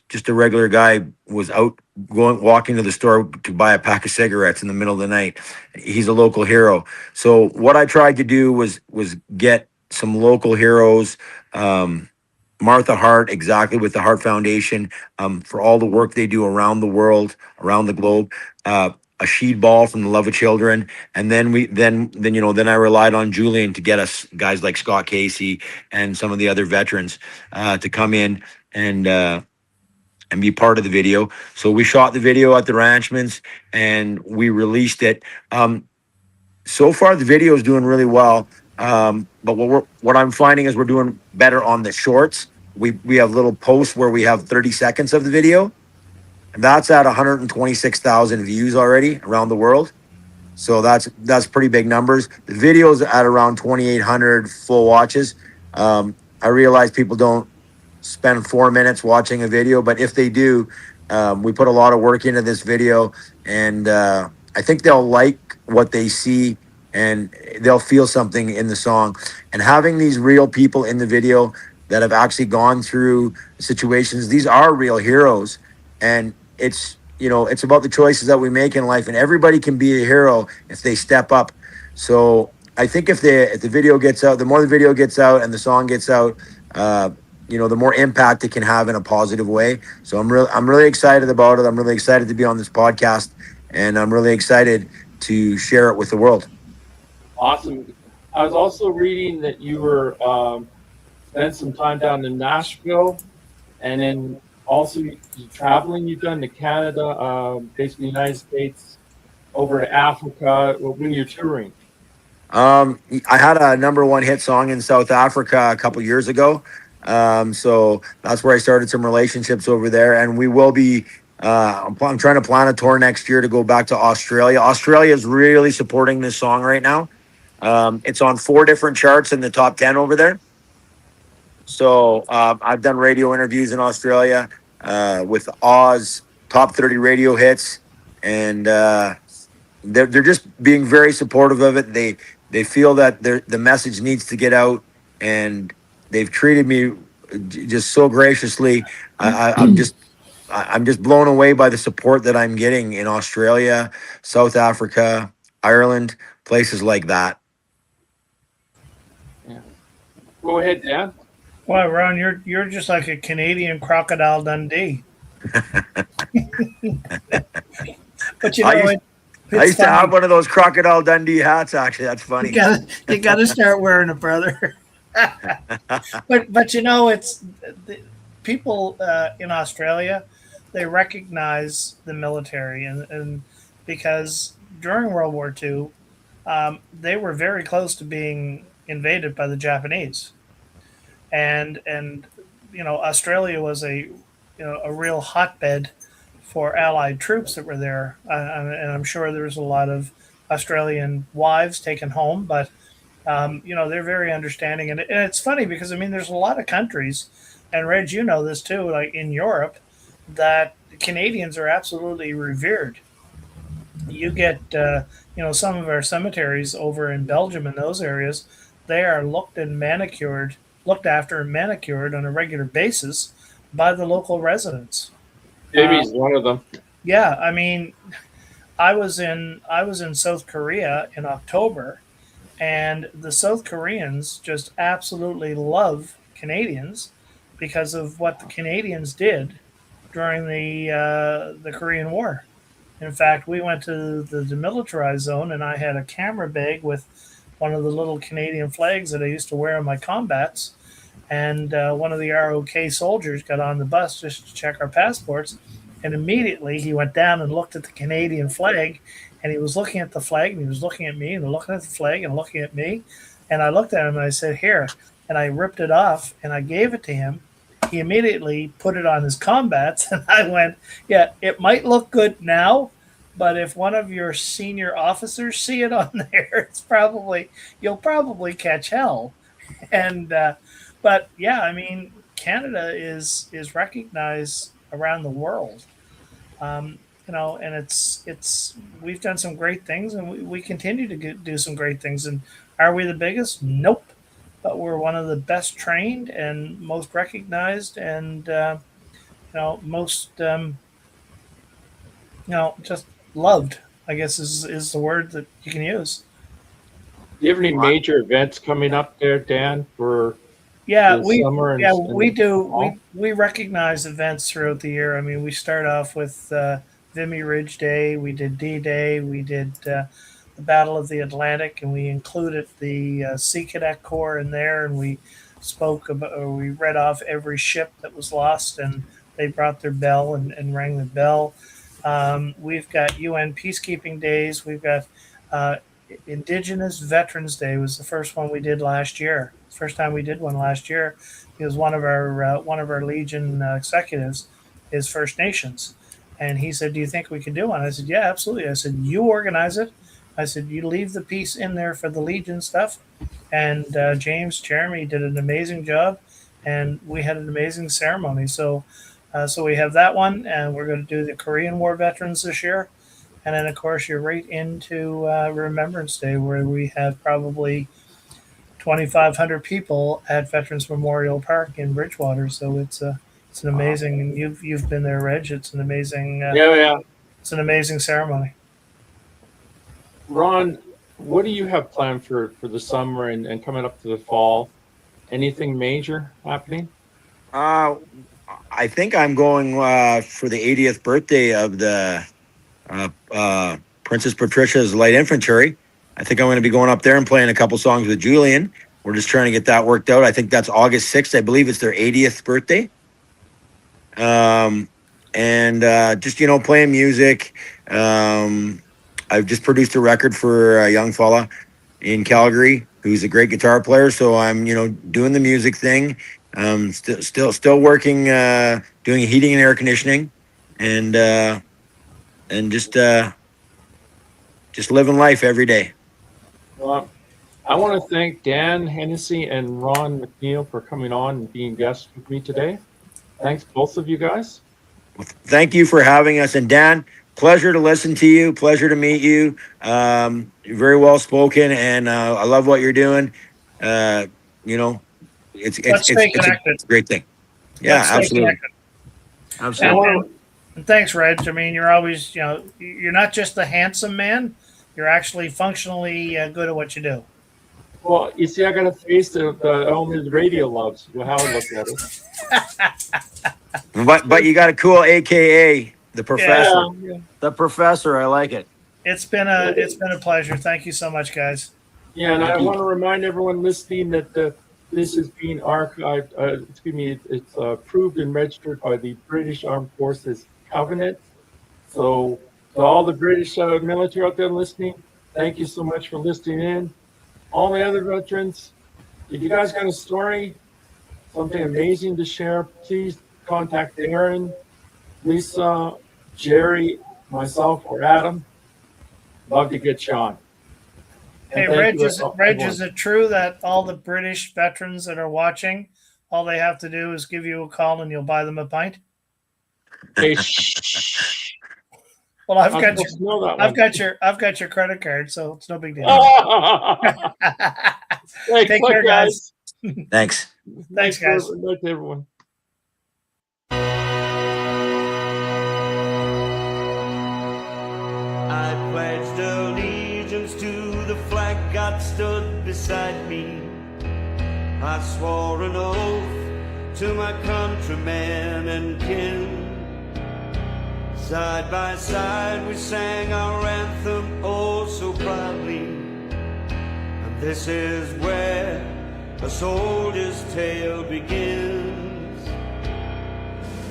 Just a regular guy was out walking to the store to buy a pack of cigarettes in the middle of the night. He's a local hero. So what I tried to do was get some local heroes. Martha Hart, exactly, with the Hart Foundation, for all the work they do around the world, around the globe. A sheed ball from the Love of Children, and then I relied on Julian to get us guys like Scott Casey and some of the other veterans to come in and be part of the video. So we shot the video at the Ranchmans and we released it. So far, the video is doing really well. But what I'm finding is we're doing better on the shorts. We have little posts where we have 30 seconds of the video, and that's at 126,000 views already around the world. So that's pretty big numbers. The video's at around 2,800 full watches. I realize people don't spend 4 minutes watching a video, but if they do, we put a lot of work into this video, and I think they'll like what they see and they'll feel something in the song. And having these real people in the video that have actually gone through situations, these are real heroes. And it's about the choices that we make in life, and everybody can be a hero if they step up. So I think if the video gets out, the more the video gets out and the song gets out, the more impact it can have in a positive way. So I'm really excited about it. I'm really excited to be on this podcast, and I'm really excited to share it with the world. Awesome. I was also reading that you were spent some time down in Nashville, and then also traveling. You've done to Canada, basically United States, over to Africa when you're touring. I had a #1 hit song in South Africa a couple years ago. So that's where I started some relationships over there, and we will be. I'm trying to plan a tour next year to go back to Australia. Australia is really supporting this song right now. It's on 4 different charts in the top 10 over there. So I've done radio interviews in Australia with Oz top 30 radio hits, and they're just being very supportive of it. They feel that the message needs to get out, and they've treated me just so graciously. I'm just blown away by the support that I'm getting in Australia, South Africa, Ireland, places like that. Yeah. Go ahead, Dan. Well, Ron, you're just like a Canadian Crocodile Dundee. But I used to have one of those Crocodile Dundee hats. Actually, that's funny. You got to start wearing it, brother. but it's people in Australia, they recognize the military, and because during World War II, they were very close to being invaded by the Japanese, and Australia was a real hotbed for Allied troops that were there, and I'm sure there was a lot of Australian wives taken home, but they're very understanding, and it's funny because there's a lot of countries, and Reg, you know this too, like in Europe, that Canadians are absolutely revered. You get some of our cemeteries over in Belgium and those areas, they are looked after and manicured on a regular basis by the local residents. Jamie's one of them. Yeah, I was in South Korea in October, and the South Koreans just absolutely love Canadians, because of what the Canadians did during the Korean War. In fact, we went to the demilitarized zone, and I had a camera bag with one of the little Canadian flags that I used to wear in my combats. And one of the ROK soldiers got on the bus just to check our passports. And immediately he went down and looked at the Canadian flag. And he was looking at the flag, and he was looking at me, and looking at the flag, and looking at me. And I looked at him, and I said, "Here." And I ripped it off, and I gave it to him. He immediately put it on his combats. And I went, "Yeah, it might look good now, but if one of your senior officers see it on there, you'll probably catch hell." And but yeah, I mean, Canada is recognized around the world, and it's we've done some great things, and we continue to do some great things. And are we the biggest? Nope, but we're one of the best trained and most recognized, and most just loved, I guess is the word that you can use. Do you have any major events coming up there, Dan, for summer? We do. We recognize events throughout the year. I mean, we start off with Vimy Ridge Day. We did D-Day. We did the Battle of the Atlantic, and we included the Sea Cadet Corps in there, and we we read off every ship that was lost, and they brought their bell and rang the bell. We've got UN peacekeeping days. We've got Indigenous Veterans Day was the first one we did last year. First time we did one last year, because one of our Legion executives is First Nations, and he said, "Do you think we can do one?" I said, "Yeah, absolutely." I said, "You organize it." I said, "You leave the piece in there for the Legion stuff," and Jeremy did an amazing job, and we had an amazing ceremony. So we have that one, and we're going to do the Korean War veterans this year. And then, of course, you're right into Remembrance Day, where we have probably 2,500 people at Veterans Memorial Park in Bridgewater. So it's an amazing. And you've been there, Reg. It's an amazing. It's an amazing ceremony. Ron, what do you have planned for the summer and coming up to the fall? Anything major happening? I think I'm going for the 80th birthday of the Princess Patricia's Light Infantry. I think I'm going to be going up there and playing a couple songs with Julian. We're just trying to get that worked out. I think that's August 6th. I believe it's their 80th birthday. Just, playing music. I've just produced a record for a young fella in Calgary who's a great guitar player. So I'm, doing the music thing. Still working, doing heating and air conditioning, and just living life every day. Well, I want to thank Dan Hennessey and Ron McNiel for coming on and being guests with me today. Thanks, both of you guys. Well, thank you for having us. And Dan, pleasure to listen to you. Pleasure to meet you. You're very well spoken, and I love what you're doing. It's a great thing. Yeah, absolutely. Absolutely. And thanks, Reg. I mean, you're always, you're not just a handsome man. You're actually functionally good at what you do. Well, you see, I got a face that only the radio loves. Well, how I look at it. But you got a cool AKA, the professor. Yeah. The professor, I like it. It's been a pleasure. Thank you so much, guys. Yeah, and I want to remind everyone listening that this is being archived. It's approved and registered by the British Armed Forces Covenant. So to all the British military out there listening, thank you so much for listening in. All the other veterans, if you guys got a story, something amazing to share, please contact Aaron, Lisa, Jerry, myself, or Adam. Love to get you on. Hey, Reg, is it true that all the British veterans that are watching, all they have to do is give you a call and you'll buy them a pint? Hey, well, I've got your credit card, so it's no big deal. Hey, take care, guys. Thanks. Thanks, guys. Thanks, everyone. I pledged allegiance to the flag God stood beside me. I swore an oath to my countrymen and kin. Side by side we sang our anthem oh so proudly. And this is where a soldier's tale begins.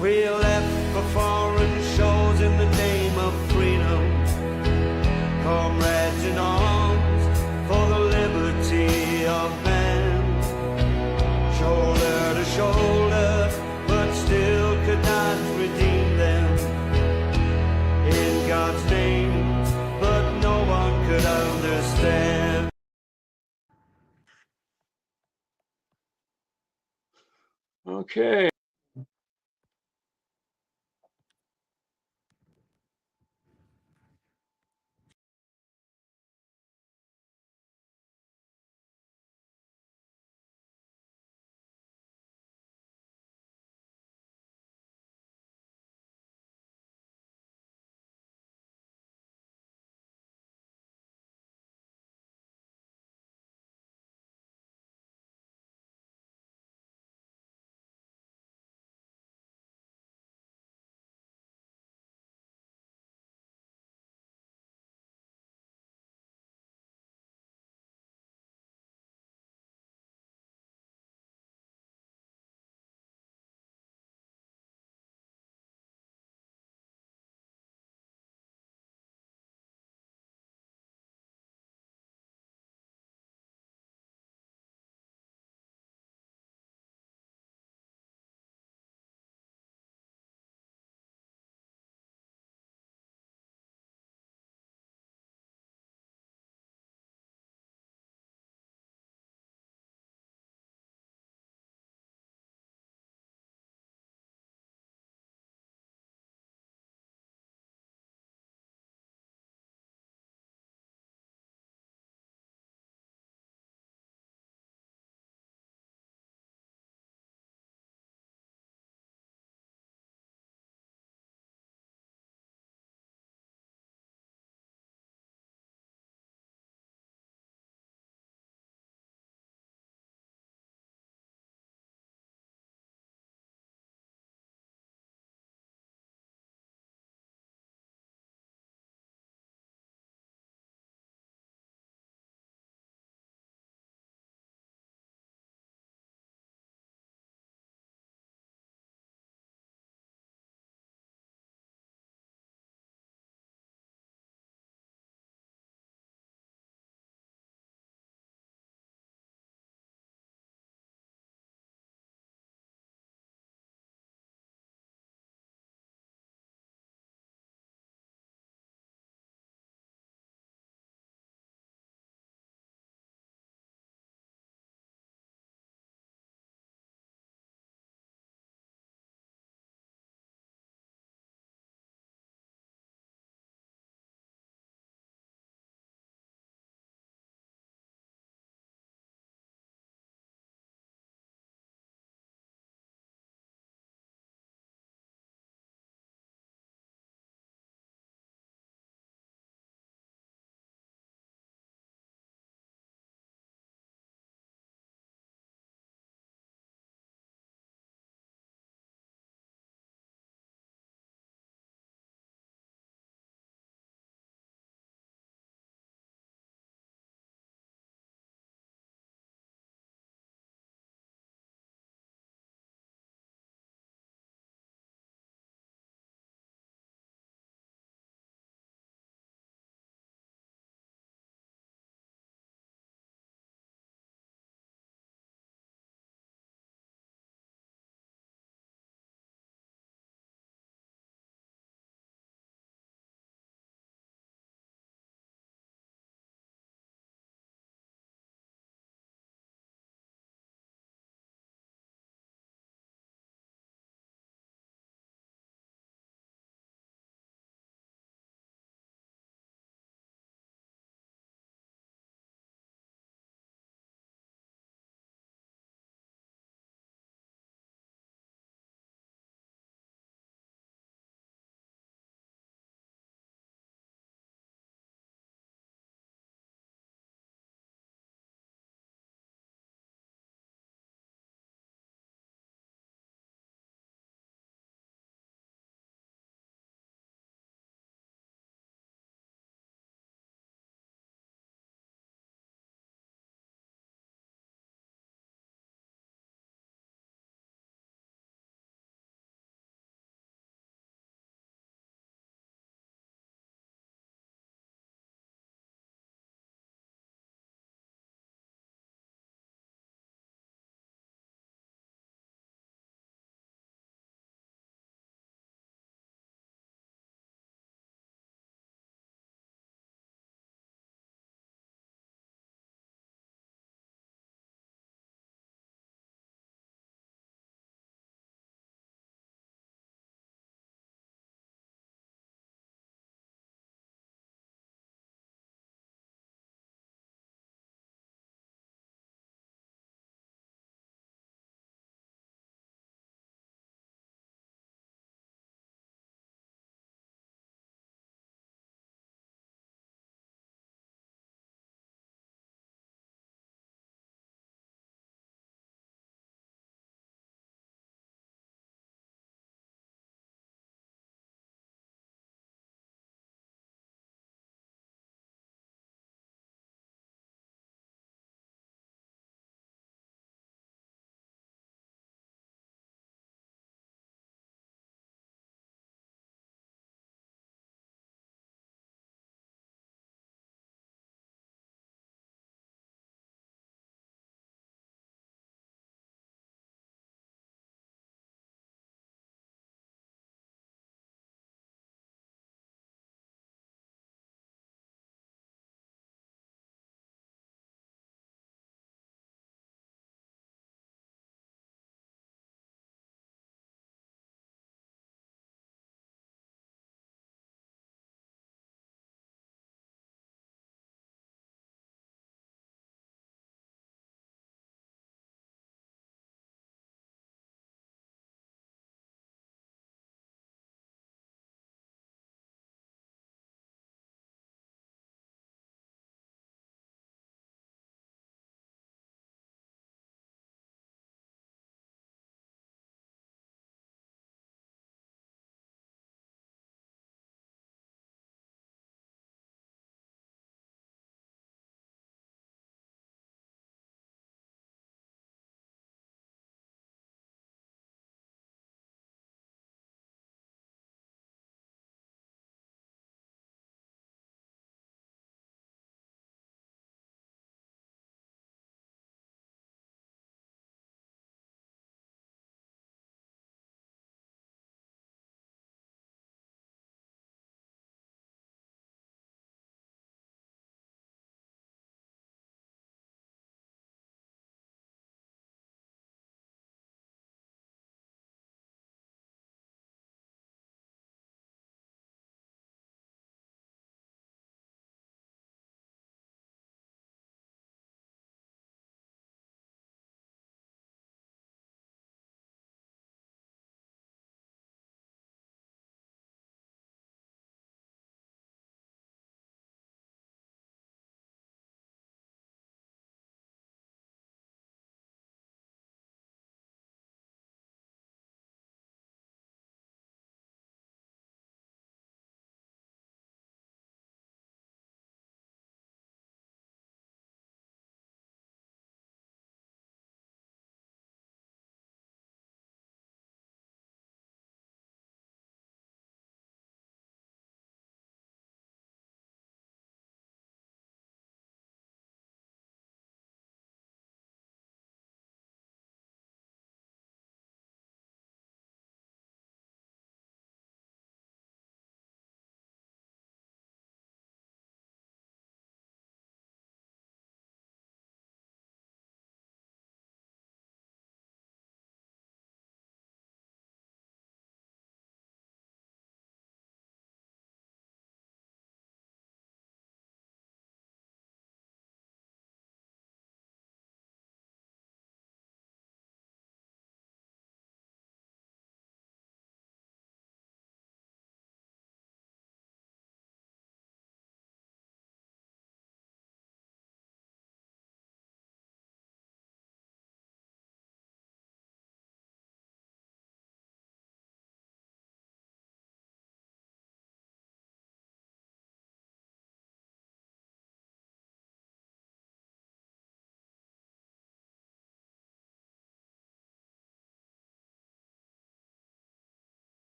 We left for foreign shores in the name of freedom, comrades in arms for the liberty of man. Shoulder to shoulder, but still could not redeem them in God's name, but no one could understand. Okay.